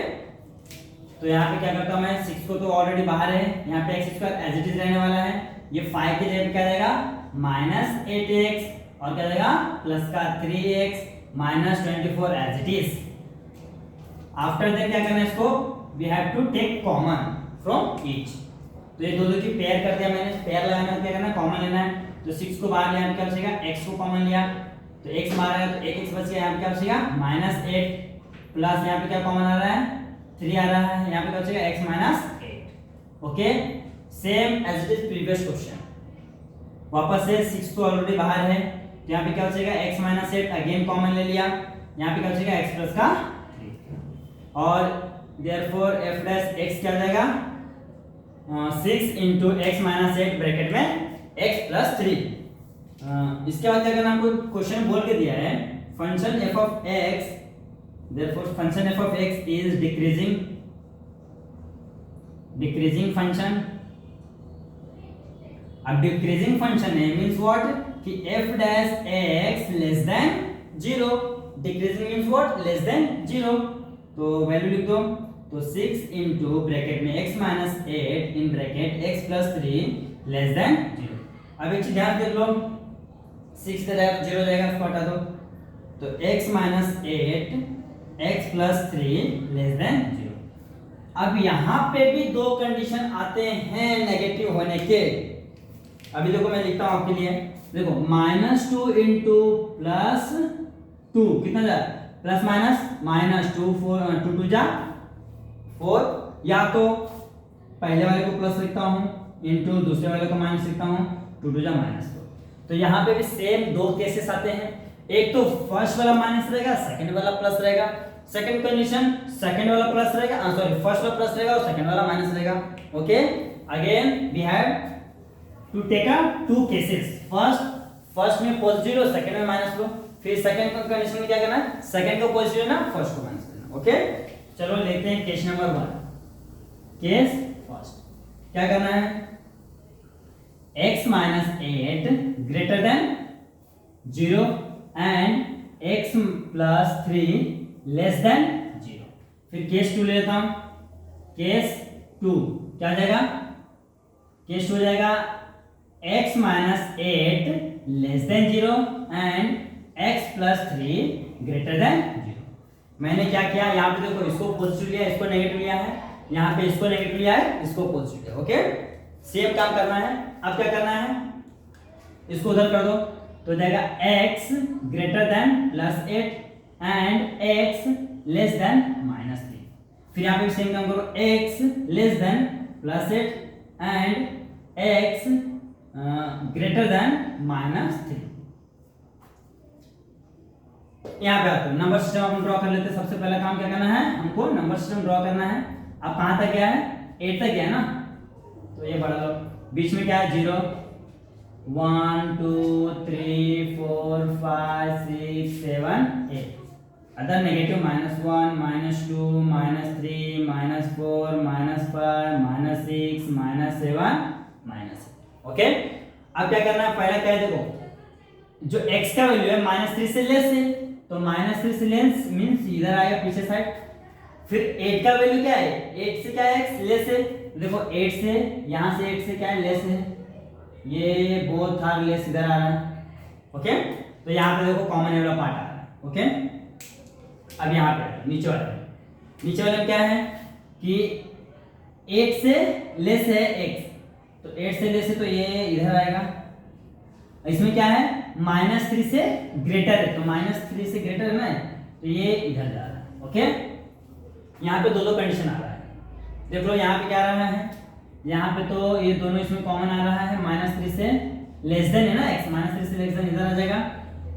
तो यहाँ पे क्या करता हूँ मैं? 6 को तो ऑलरेडी बाहर है, यहाँ पे x square as it is रहने वाला है। ये 5 की जगह क्या रहेगा? माइनस 8x, और क्या रहेगा? प्लस का 3x minus 24 as it is. After that क्या करना है? इसको we have to take common from each. तो ये दो की पेयर कर दिया मैंने, पेयर लगाना है, क्या करना है? कॉमन लेना है। तो 6 को बाहर लिया, क्या बचेगा? x को कॉमन लिया, तो x बाहर आया, तो 1x बच गया, यहाँ पे क्या बचेगा? माइनस 8 प्लस यहाँ पे क्या कॉमन आ रहा है? 3 आ रहा है, यहाँ पे क्या बचेगा? x minus 8। Okay, same as it is previous question. वापस से 6 तो ऑलरेडी बाहर है, तो यहाँ पे क्या बचेगा? x माइनस 8 अगेन कॉमन ले लिया, यहाँ पे क्या बचेगा? x प्लस का 3, और देयरफॉर f डैश x क्या हो जाएगा? 6 into x माइनस 8 ब्रैकेट में x प्लस 3। इसके बाद क्या करना? आपको क्वेश्चन बोल के दिया है function f of x, therefore function f of x is decreasing function। अब डिक्रीजिंग फंक्शन है मींस व्हाट? कि f dash x less than 0। Decreasing means what? Less than 0। तो वैल्यू लिख दो, तो 6 into ब्रैकेट में x minus 8 in bracket x plus 3 less than 0। अब एक चीज ध्यान देख लो, 6 से 0 जाएगा, इसको हटा दो, तो x minus 8 x plus 3 less than 0। अब यहाँ पे भी दो कंडीशन आते हैं नेगेटिव होने के। अभी देखो मैं लिखता हूँ आपके लिए, देखो -2 इंटू प्लस 2 कितना जाए? प्लस माइनस -2 4 2 2 जा 4, या तो पहले वाले को प्लस लिखता हूँ इंटू दूसरे वाले को माइनस लिखता हूँ, 2 2 जा -4। तो यहाँ पे भी सेम दो केसेस आते हैं, एक तो फर्स्ट वाला माइनस रहेगा, सेकंड वाला प्लस रहेगा। सेकंड कंडीशन, सेकंड वाला प्लस रहेगा, सॉरी फर्स्ट वाला प्लस रहेगा और सेकंड वाला माइनस रहेगा। Okay, again we have to take a two cases, first में पॉजिटिव लो, सेकंड में माइनस लो, फिर सेकंड कंडीशन में क्या करना है? सेकंड को पॉजिटिव लेना, फर्स्ट को माइनस लेना। ओके, चलो लेते हैं केस नंबर 1। केस फर्स्ट क्या करना है? x minus 8 greater than 0 and x plus 3 less than 0। फिर केस 2 ले लेता हूं। केस 2 क्या जाएगा? केस 2 जाएगा x minus 8 less than 0 and x plus 3 greater than 0। मैंने क्या किया? यहाँ पे देखो, इसको पॉजिटिव लिया, इसको नेगेटिव लिया है, यहाँ पे इसको नेगेटिव लिया है, इसको पॉजिटिव लिया। ओके, सेम काम करना है। अब क्या करना है? इसको उधर कर दो, तो जाएगा x greater then plus 8 and x less then minus 3। फिर यहाँ पे सेम काम करो, x less then plus 8 and x greater then minus 3। यहाँ पे आते हैं नंबर सिस्टम अपन ड्रॉ कर लेते हैं। सबसे पहला काम क्या करना है? हमको नंबर सिस्टम ड्रॉ करना है। अब कहाँ तक गया है? 8 तक गया है ना, तो ये बढ़ा लो। बीच में क्या है? 0 1 2 3 4 5 6 7 8। Other negative -1 -2 -3 -4 -5 -6 -7 -8। ओके, अब क्या करना है, पहला क्या है देखो, जो x का वैल्यू है -3 से लेस है, तो -3 से लेस मींस इधर आएगा पीछे साइड। फिर 8 का वैल्यू क्या है, 8 से क्या है x लेस है, देखो 8 से यहां से 8 से क्या है लेस है, ये बोथ आर लेस इधर आ रहा है। ओके, तो यहां पे देखो कॉमन वाला पार्ट आ रहा है। ओके, अब यहां पे नीचे वाले में क्या है कि 8 से लेस है x, तो 8 से लेस है तो ये इधर आएगा। इसमें क्या है -3 से ग्रेटर है, तो -3 से ग्रेटर है ना, तो ये इधर जा रहा है। ओके, यहाँ पे दो कंडीशन आ रहा है, देख लो यहाँ पे क्या आ रहा है, यहाँ पे तो ये दोनों इसमें कॉमन आ रहा है, -3 से लेस देन है ना x, -3 से लेस देन इधर आ जाएगा,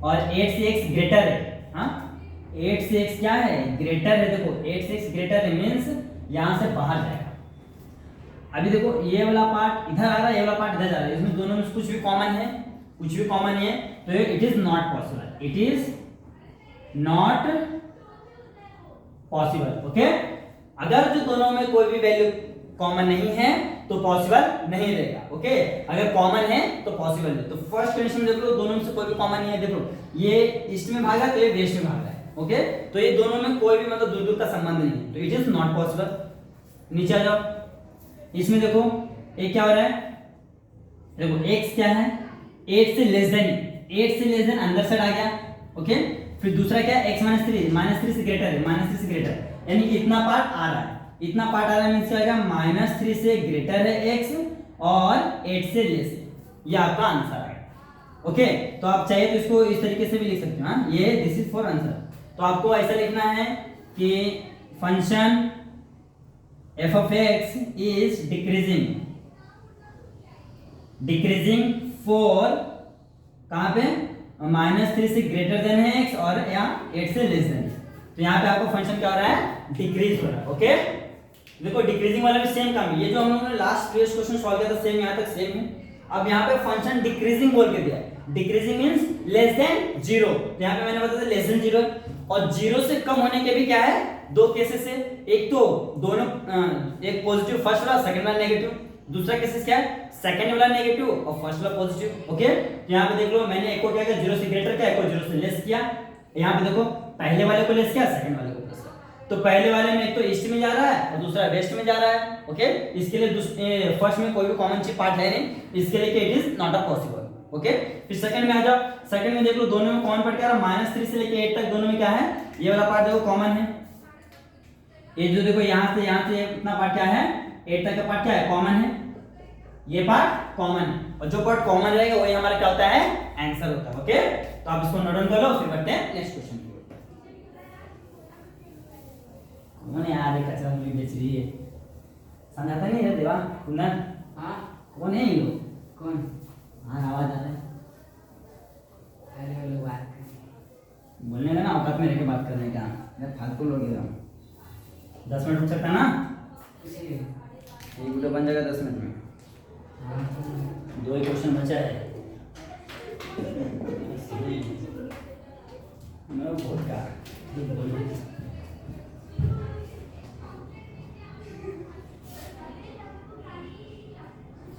और 8 से x ग्रेटर है। हाँ, 8 से x क्या है, ग्रेटर है, देखो 8 से x ग्रेटर है मींस यहाँ से बाहर जाएगा। अभी देखो ये वाला पार्ट इधर आ रहा है, ये वाला पार्ट इधर जा रहा है, इसमें दोनों में कुछ भी कॉमन है, तो it is not possible, it is not possible. Okay, अगर जो दोनों में कोई भी वैल्यू कॉमन नहीं है तो पॉसिबल नहीं रहेगा। ओके, अगर कॉमन है तो पॉसिबल है। तो फर्स्ट कंडीशन देख लो, दोनों में से कोई भी कॉमन नहीं है, देखो ये ईस्ट में भागा तो ये वेस्ट में भागा है। ओके, तो ये दोनों में कोई भी मतलब दूर दूर का संबंध नहीं है, तो इट इज नॉट पॉसिबल। नीचे आ जाओ, इसमें देखो एक क्या हो रहा है, देखो x क्या है, 8 से लेस देन अंदर साइड आ गया। ओके, फिर दूसरा क्या है, x -3 से ग्रेटर है, -3 से ग्रेटर, यानी कि इतना पार्ट आ रहा है, मींस क्या आएगा, -3 से ग्रेटर है x और 8 से लेस है, ये आपका आंसर आएगा। ओके, तो आप चाहे तो इसको इस तरीके से भी लिख सकते हो। हाँ, ये दिस इज फॉर आंसर। तो आपको ऐसा लिखना है कि function f of x is decreasing for कहाँ पे, -3 से ग्रेटर देन है x और या 8 से लेस देन। तो यहाँ पे आपको फंक्शन क्या हो रहा है, डिक्रीज हो रहा है। ओके, देखो डिक्रीजिंग वाला भी सेम काम है, ये जो हम लोगों ने लास्ट प्रीवियस क्वेश्चन सॉल्व किया था सेम यहाँ तक सेम है। अब यहाँ पे फंक्शन डिक्रीजिंग बोल के दिया है, डिक्रीजिंग मींस लेस देन 0, तो यहाँ पे मैंने बताया लेस देन 0, और 0 से कम होने के भी क्या है, दो केसेस है, एक तो दोनों एक पॉजिटिव फर्स्ट वाला, सेकंड वाला नेगेटिव, दूसरा केसेस क्या है, सेकंड वाला नेगेटिव और फर्स्ट वाला पॉजिटिव। ओके, तो यहाँ पे देख लो मैंने एक को क्या किया, 0 से ग्रेटर किया, एक को 0 से लेस किया। यहाँ पे देखो पहले वाले को लेस किया, सेकंड वाले को प्लस किया, तो पहले वाले में एक तो ईस्ट में जा रहा है और दूसरा वेस्ट में जा रहा है। ओके, इसके लिए फर्स्ट में कोई भी कॉमन चीज पार्ट है नहीं, इसके लिए it is not a possible. Okay, फिर सेकंड में आ जाओ, सेकंड में देख लो दोनों में कॉमन पार्ट क्या है, -3 से लेके 8 तक दोनों में क्या है, ये वाला पार्ट देखो कॉमन है, ये जो देखो यहाँ से इतना पार्ट क्या है, 8 तक का पार्ट क्या है, कॉमन है, ये पार्ट कॉमन है, और जो पार्ट कॉमन रहेगा वही हमारा क्या होता है, आंसर होता है। ओके, तो आप इसको नोट डाउन कर लो, फिर बढ़ते हैं नेक्स्ट क्वेश्चन की ओर। कौन है यार, कचरा मूली बेच रही है, समझाता नहीं है देवा कुंदन? हाँ, कौन है ये लोग? कौन? हाँ, आवाज आ रहा है, अरे वो लोग बात कर, बोलने का ना औकात में रह के बात करने का, फालतू लोग हैं। 10 मिनट रुक सकता है ना, ये वीडियो बन जाएगा 10 मिनट में। दो ही क्वेश्चन बचा है, मैं बहुत का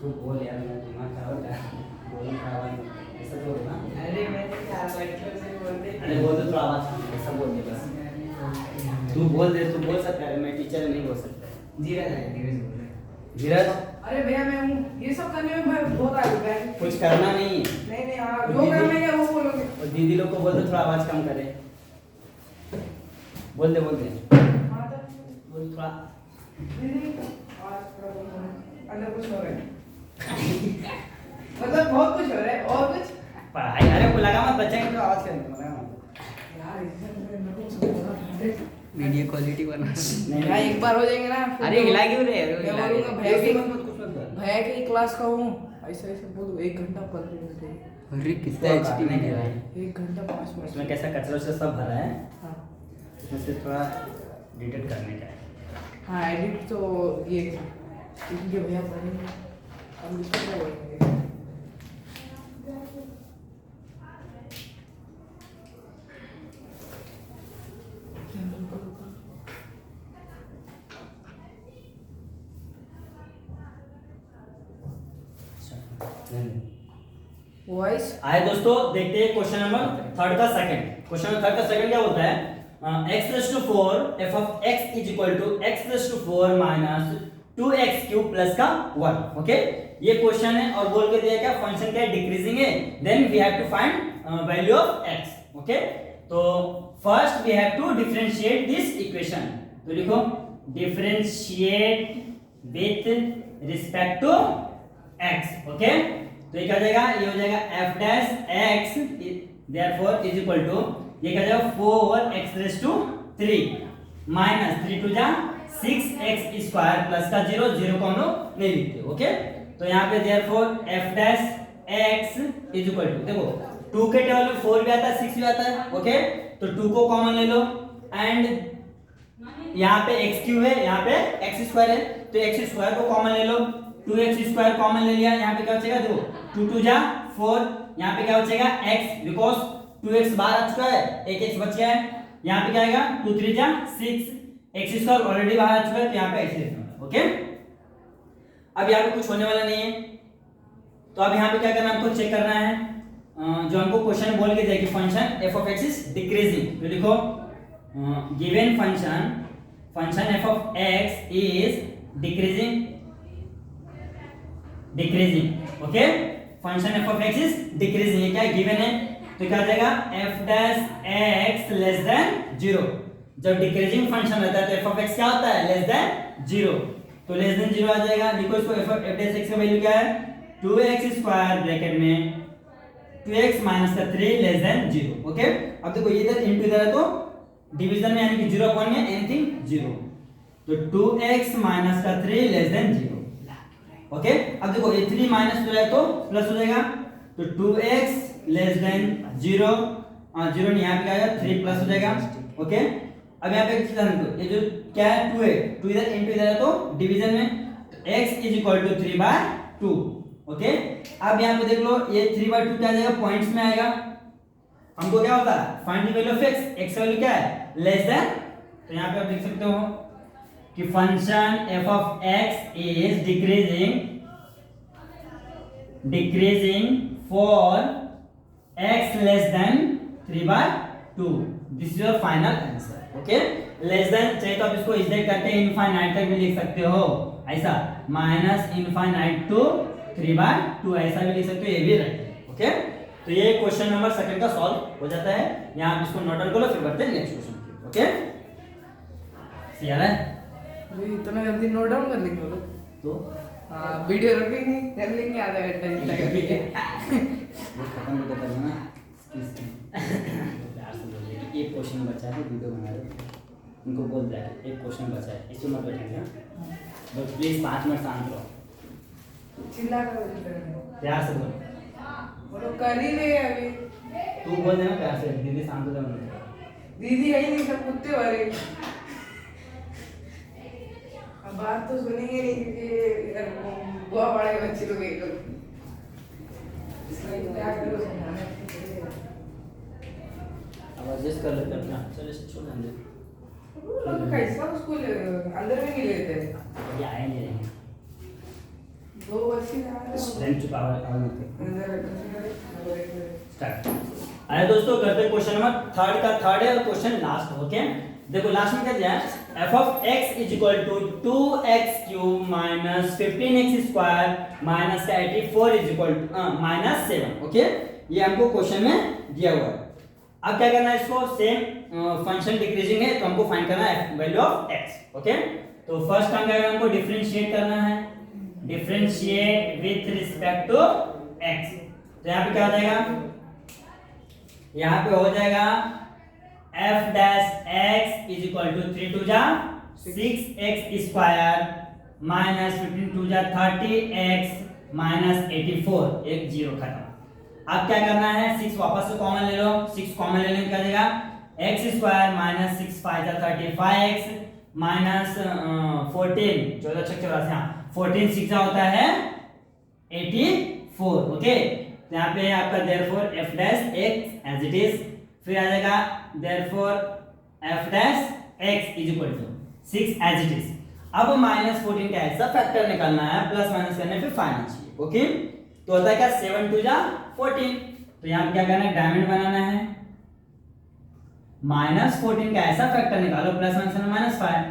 तो बोल यार, मैं दिमाग खराब है, बोलना खराब ऐसा तो ना। अरे मैं क्या लेक्चर से बोलते, अरे बोल दे तो आवाज ऐसा बोल दे बस, तू बोल दे, तू बोल सकता है, मैं टीचर नहीं बोल सकता। धीरज है, धीरज बोल रहा है, धीरज। अरे भैया मैं हूँ, ये सब करने में मैं बहुत आगे गया, कुछ करना नहीं है। नहीं हाँ, जो करना है वो बोलोगे। और दीदी लोग को बोल दो थोड़ा आवाज कम करे, बोल दे हाँ तो बोल थोड़ा, दीदी अंदर कुछ हो रहा है मतलब बहुत कुछ हो रहा है, और कुछ पढ़ाई, अरे को लगा मत, बच्चे को आवाज करने लगा मत यार, वीडियो क्वालिटी बना नहीं भाई, एक बार हो जाएंगे ना। अरे हिला क्यों रहे हो, मैं बोलूंगा भैया की भैया की क्लास का हूं, ऐसे ऐसे बोल 1 घंटा पढ़ रहे हैं। अरे कितना एचडी में है भाई, 1 घंटा 5 मिनट। इसमें कैसा कचरा से सब भरा है। हां, इसमें से थोड़ा डिलीट करने का है। हां, एडिट तो ये इनके भैया पढ़ेंगे, हम इसको क्या बोलेंगे।
वॉइस
आए दोस्तों, देखते हैं क्वेश्चन नंबर थर्ड का सेकंड। क्वेश्चन नंबर थर्ड का सेकंड क्या होता है? x plus two 4 f of x is equal to x plus two 4 minus 2x cube plus का 1। ओके, ये क्वेश्चन है और बोल के दिया क्या फंक्शन क्या है? डिक्रीजिंग है। Then we have to find value of x। Okay, तो first we have to differentiate this equation. तो लिखो differentiate with respect to x। Okay, तो ये क्या हो जाएगा? ये हो जाएगा f dash x therefore is equal to ये क्या हो जाएगा 4x raise to 3 minus 3 two जा 6x स्क्वायर प्लस का 0 0 को हम लोग नहीं लिखते। ओके, तो यहाँ पे therefore f dash x is equal to देखो 2 के टेबल में 4 भी आता है 6 भी आता है। ओके, तो 2 को कॉमन ले लो एंड यहाँ पे x क्यूब है, यहाँ पे x स्क्वायर है, तो x स्क्वायर को कॉमन ले लो। 2x स्क्वायर कॉमन ले लिया, यहाँ पे क्या बचेगा? देखो 2 2 जा 4, यहाँ पे क्या बचेगा? x, बिकॉज 2x बाहर आ चुका है, एक x बच गया है। यहाँ पे क्या आएगा? 2 3 जा 6, x स्क्वायर ऑलरेडी बाहर आ चुका है, तो यहाँ पे x लिखना है। ओके, अब यहाँ पे कुछ होने वाला नहीं है, तो अब यहाँ पे क्या करना है? हमको चेक करना है जो हमको क्वेश्चन बोल के दिया कि function f of x is decreasing. तो लिखो given function f of x is decreasing. Okay, function f of x is decreasing, ये क्या है? गिवन है, तो क्या आ जाएगा? f dash x less than 0। जब डिक्रीजिंग फंक्शन रहता है तो f ऑफ x क्या होता है? लेस देन 0, तो लेस देन 0 आ जाएगा। देखो इसको f डैश x का वैल्यू क्या है? 2x स्क्वायर ब्रैकेट में 2x माइनस का 3 लेस देन 0। ओके, अब देखो इधर इनटू इधर है तो डिवीजन में यानी कि 0 अपॉन में एनीथिंग 0, तो 2x माइनस का 3 लेस देन 0। ओके, अब देखो ये 3 माइनस हो जाए तो प्लस हो जाएगा, तो 2x लेस देन 0, 0 नहीं, यहाँ पे क्या आएगा? 3 प्लस हो जाएगा। ओके, अब यहाँ पे एक चीज ध्यान दो, ये जो क्या है? 2 है, 2 इधर इनटू इधर है तो डिवीजन में, तो x is equal to 3/2। Okay, अब यहाँ पे देख लो ये 3/2 क्या आ जाएगा? पॉइंट्स में आएगा। हमको क्या होता है? Find the value of x value क्या है? लेस देन, तो यहाँ पे आप लिख सकते हो कि function f of x is decreasing for x less then 3/2। This is your final answer. Okay, less than चाहिए तो आप इसको इजेक्ट करके इनफाइनाइट तक भी लिख सकते हो, ऐसा माइनस इनफाइनाइट टू 3/2 ऐसा भी लिख सकते हो, ये भी राइट है। ओके, तो ये क्वेश्चन नंबर सेकंड का सॉल्व हो जाता है। यहाँ आप इसको नोट डाउन करो, फिर बढ़ते हैं नेक्स्ट क्वेश्चन की। ओके, क्लियर है?
इतना जल्दी नोट डाउन कर लेंगे वो लोग?
तो
वीडियो रखेंगे, कर लेंगे आधा घंटा इतना करके।
वो खत्म तो करना ना, प्यार से बोल दे कि एक क्वेश्चन बचा है, वीडियो बना रहे उनको बोल दिया एक क्वेश्चन बचा है, इसको मत बैठेंगे बस प्लीज 5 मिनट शांत रहो,
चिल्ला कर बोल रहे हैं।
प्यार से बोल।
वो लोग कर ही रहे हैं अभी।
तू बोल देना प्यार से, दीदी शांत हो जाओ।
दीदी है ही नहीं, सब कुत्ते भरे। अब बात तो सुनेंगे नहीं क्योंकि बुआ पड़े बच्चे लोग एक इसलिए क्या करो समझाने।
अब एडजस्ट कर लेते हैं अपना, चल इसे छोड़ देंगे।
तो कैसा उसको अंदर में नहीं लेते
ये आए नहीं रहेंगे,
दो बच्चे आ रहे हैं
लेंथ चुका हुआ है
अंदर
स्टार्ट। आए दोस्तों, करते हैं क्वेश्चन नंबर थर्ड का। थर्ड है और क्वेश्चन लास्ट। ओके, देखो लास्ट में क्या दिया है? f of x is equal to 2x cube minus 15x square minus का 84 is equal to minus 7। Okay, ये हमको क्वेश्चन में दिया हुआ है। अब क्या करना है? इसको सेम फंक्शन डिक्रीजिंग है तो हमको फाइंड करना है वैल्यू ऑफ x। ओके, तो फर्स्ट काम क्या करना है? हमको डिफरेंशिएट करना है, differentiate with respect to x। तो यहाँ पे क्या हो जाएगा? यहाँ पे हो जाएगा f dash x is equal to 3 2 जा 6x स्क्वायर माइनस 15 2 जा 30x माइनस 84, एक जीरो खत्म। अब क्या करना है? 6 वापस से कॉमन ले लो, 6 कॉमन लेने में क्या देगा? x स्क्वायर माइनस 6 5 जा 35x माइनस 14 14 6 84, 14 6 होता है 84। ओके, तो यहाँ पे आपका therefore f dash x as it is, फिर आ जाएगा therefore f dash x is equal to 6 as it is. अब माइनस 14 का ऐसा फैक्टर निकालना है, प्लस माइनस करने पे फाइनल चाहिए। ओके, तो होता है क्या 7 2 जा 14। तो यहाँ पे क्या करना है, डायमंड बनाना है, -14 का ऐसा फैक्टर निकालो प्लस -5।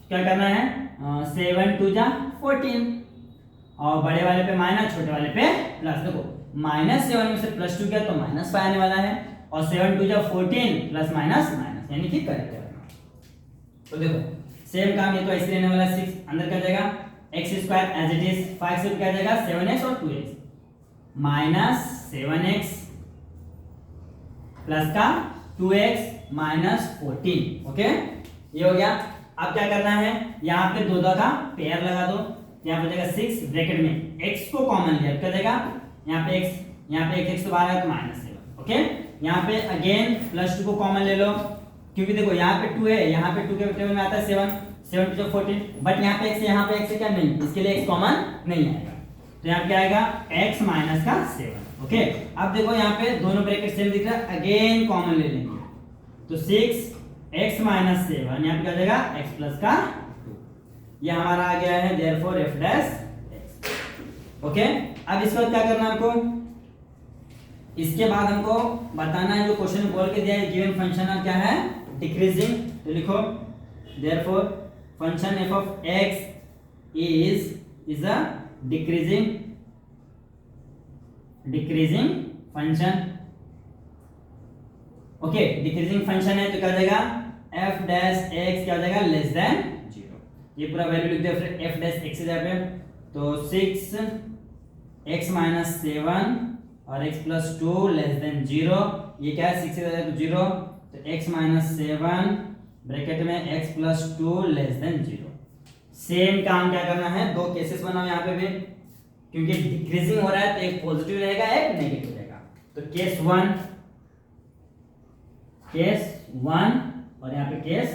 क्या करना है 7 2 जा 14 और बड़े वाले पे माइनस, छोटे वाले पे प्लस। देखो -7 में से +2 किया तो -5 आने वाला है और 7 2 जा 14 प्लस माइनस माइनस यानी कि करेक्ट है। तो देखो सेम काम ये तो ऐसे रहने वाला 6 अंदर क्या जाएगा x² एज इट इज 5 से क्या जाएगा 7x और 2x -7x प्लस का 2x -14। ओके ये हो गया। अब क्या करना है, यहाँ पे दो का पेयर लगा दो, यहाँ पे जाएगा 6 ब्रैकेट में x को कॉमन लिया क्या जाएगा, यहाँ पे x, यहाँ पे x तो बाहर है तो -7। ओके यहाँ पे अगेन +2 को कॉमन ले लो, क्योंकि देखो यहाँ पे 2 है, यहाँ पे 2 के टेबल में आता है 7 2 14, बट यहाँ पे x है, यहाँ पे x है क्या नहीं, इसके लिए x कॉमन नहीं आएगा। तो यहाँ पे क्या आएगा x माइनस का 7। ओके अब देखो यहाँ पे दोनों ब्रैकेट सेम दिख रहा है, अगेन कॉमन ले लेंगे तो 6x माइनस 7 यहाँ पे क्या जाएगा x प्लस का 2। ये हमारा आ गया है therefore f dash x। Okay अब इसके बाद क्या करना है हमको, इसके बाद हमको बताना है जो क्वेश्चन बोल के दिया है गिवन फंक्शन का क्या है डिक्रीजिंग। तो लिखो therefore function f of x is a decreasing function. Okay decreasing function है तो क्या हो जाएगा f डैश x क्या हो जाएगा लेस देन 0। ये पूरा वैल्यू लिख दो फिर f डैश x इधर पे, तो 6x माइनस 7 और x प्लस 2 लेस देन 0। ये क्या है 6 इधर तो 0, तो x माइनस 7 ब्रैकेट में x plus 2 less than 0। Same काम क्या करना है, दो केसेस बनाओ यहाँ पे भी, क्योंकि डिक्रीजिंग हो रहा है तो एक पॉजिटिव रहेगा एक नेगेटिव रहेगा। तो केस 1 और यहाँ पे केस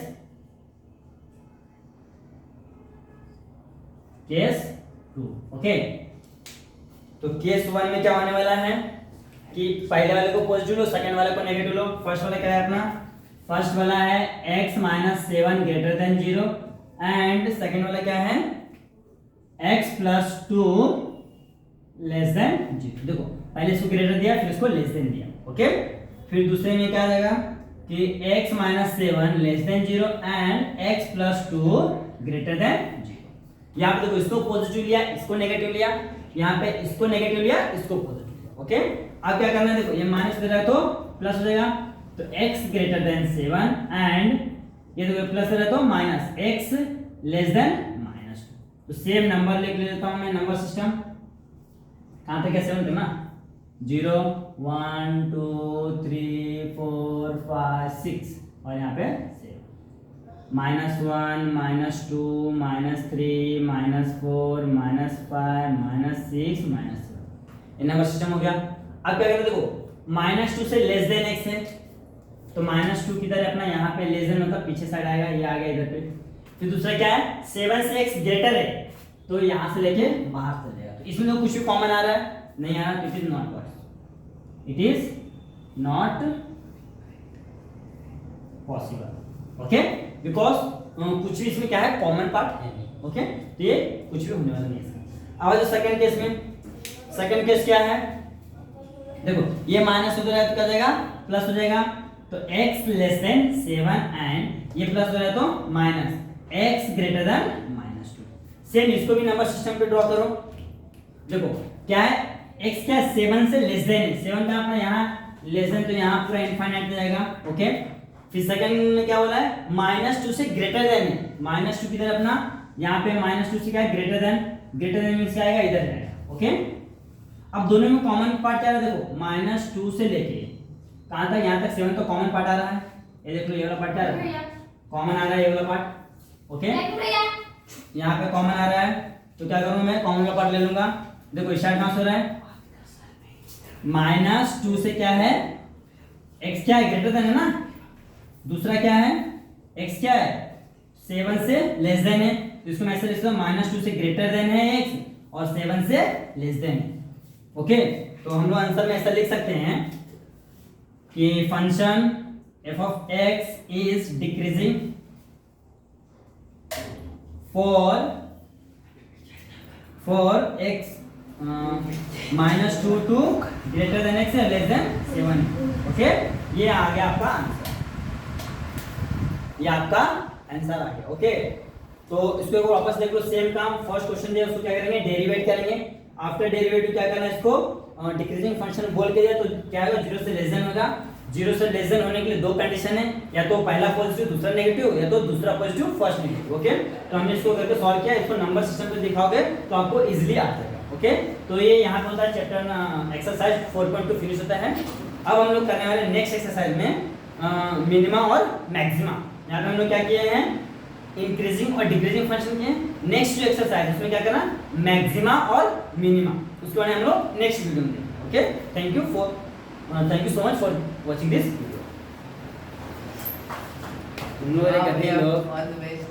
2। ओके तो केस 1 में क्या होने वाला है कि पहले वाले को पॉजिटिव लो, सेकंड वाले को नेगेटिव लो। फर्स्ट वाला क्या है अपना, फर्स्ट वाला है x minus 7 greater than 0 and second वाला क्या है x प्लस 2 लेस देन 0। देखो पहले इसको ग्रेटर दिया फिर इसको लेस देन दिया। ओके फिर दूसरे में क्या आ जाएगा कि x minus 7 less than 0 and x plus 2 greater than 0। यहाँ पे देखो इसको पॉजिटिव लिया इसको नेगेटिव लिया, यहाँ पे इसको नेगेटिव लिया इसको पॉजिटिव लिया। ओके अब क्या करना है, देखो ये माइनस दे रहा है तो प्लस हो जाएगा, तो x ग्रेटर देन 7 एंड ये देखो प्लस हो रहा है तो माइनस x लेस देन -2। तो सेम नंबर लिख लेता हूं मैं, नंबर सिस्टम कहां तक है 7 तक ना, 0 1 2 3 4 5 6 और यहाँ पे 7 -1 -2 -3 -4 -5 -6 -7 ये नंबर सिस्टम हो गया। अब क्या करें, देखो -2 से लेस देन x है तो -2 किधर है अपना, यहाँ पे लेस देन मतलब पीछे साइड आएगा, ये आ गया इधर पे। फिर दूसरा क्या है 7 से x ग्रेटर है तो यहाँ से लेके बाहर चल जाएगा, तो इसमें तो कुछ भी कॉमन आ रहा है नहीं आ रहा, तो it is not possible, it is not possible. Okay because कुछ भी इसमें क्या है कॉमन पार्ट है नहीं। ओके तो ये कुछ भी होने वाला नहीं है। अब जो सेकंड केस में, सेकंड केस क्या है, देखो ये माइनस हो रहा है तो क्या जाएगा प्लस हो जाएगा, तो x लेस देन 7 एंड ये प्लस हो रहा है तो minus x greater then -2। Same इसको भी नंबर सिस्टम पे ड्रॉ करो। देखो क्या है x क्या है 7 से लेस देन है, 7 का अपना यहाँ लेस देन तो यहाँ पूरा इनफाइनाइट हो जाएगा। ओके फिर सेकंड में क्या बोला है -2 से ग्रेटर देन है, -2 किधर अपना यहाँ पे -2 से क्या है ग्रेटर देन मींस क्या आएगा इधर जाएगा। ओके अब दोनों में कॉमन पार्ट क्या है, देखो -2 से लेके कहां तक, यहाँ तक 7 तो कॉमन पार्ट आ रहा है, ये देख लो ये वाला पार्ट क्या है कॉमन आ रहा है, ये वाला पार्ट। ओके यहाँ पे कॉमन आ रहा है तो क्या करूं मैं कॉमन का पार्ट ले लूंगा। देखो स्टार्ट कहां से हो रहा है -2 से क्या है x क्या है ग्रेटर देन है ना, दूसरा क्या है x क्या है 7 से लेस देन है, तो इसको मैं ऐसे लिख सकता हूं -2 से ग्रेटर देन है x और 7 से लेस देन है। ओके तो हम लोग आंसर में ऐसा लिख सकते हैं कि function f of x is decreasing for x -2 to greater than x less than 7। Okay, ये आ गया आपका आंसर, ये आपका आंसर आ गया। ओके, तो इसको एक बार वापस देख लो, सेम काम, फर्स्ट क्वेश्चन दिया उसको क्या करेंगे, डेरिवेट करेंगे। आफ्टर डेरिवेटिव क्या करना है, इसको डिक्रीजिंग फंक्शन बोल के दिया तो क्या होगा, 0 से लेस देन होगा। 0 से लेस देन होने के लिए दो कंडीशन है, या तो पहला पॉजिटिव दूसरा नेगेटिव, या तो दूसरा पॉजिटिव फर्स्ट नेगेटिव। ओके, तो हमने इसको करके सॉल्व किया, इसको नंबर सिस्टम पे दिखाओगे तो आपको इजीली आ जाएगा। ओके, तो ये यहाँ पे होता है चैप्टर एक्सरसाइज 4.2 फिनिश होता है। अब हम लोग करने वाले नेक्स्ट एक्सरसाइज में मिनिमा और मैक्सिमा। यहाँ पे हम लोग क्या किए हैं, इंक्रीजिंग और डिक्रीजिंग फंक्शन किए हैं। नेक्स्ट जो एक्सरसाइज है उसमें क्या करना, मैक्सिमा और मिनिमा, उसके बारे में हम लोग नेक्स्ट वीडियो में देखेंगे। Okay, thank you so much for watching this video. तुम लोग
ऑल द बेस्ट।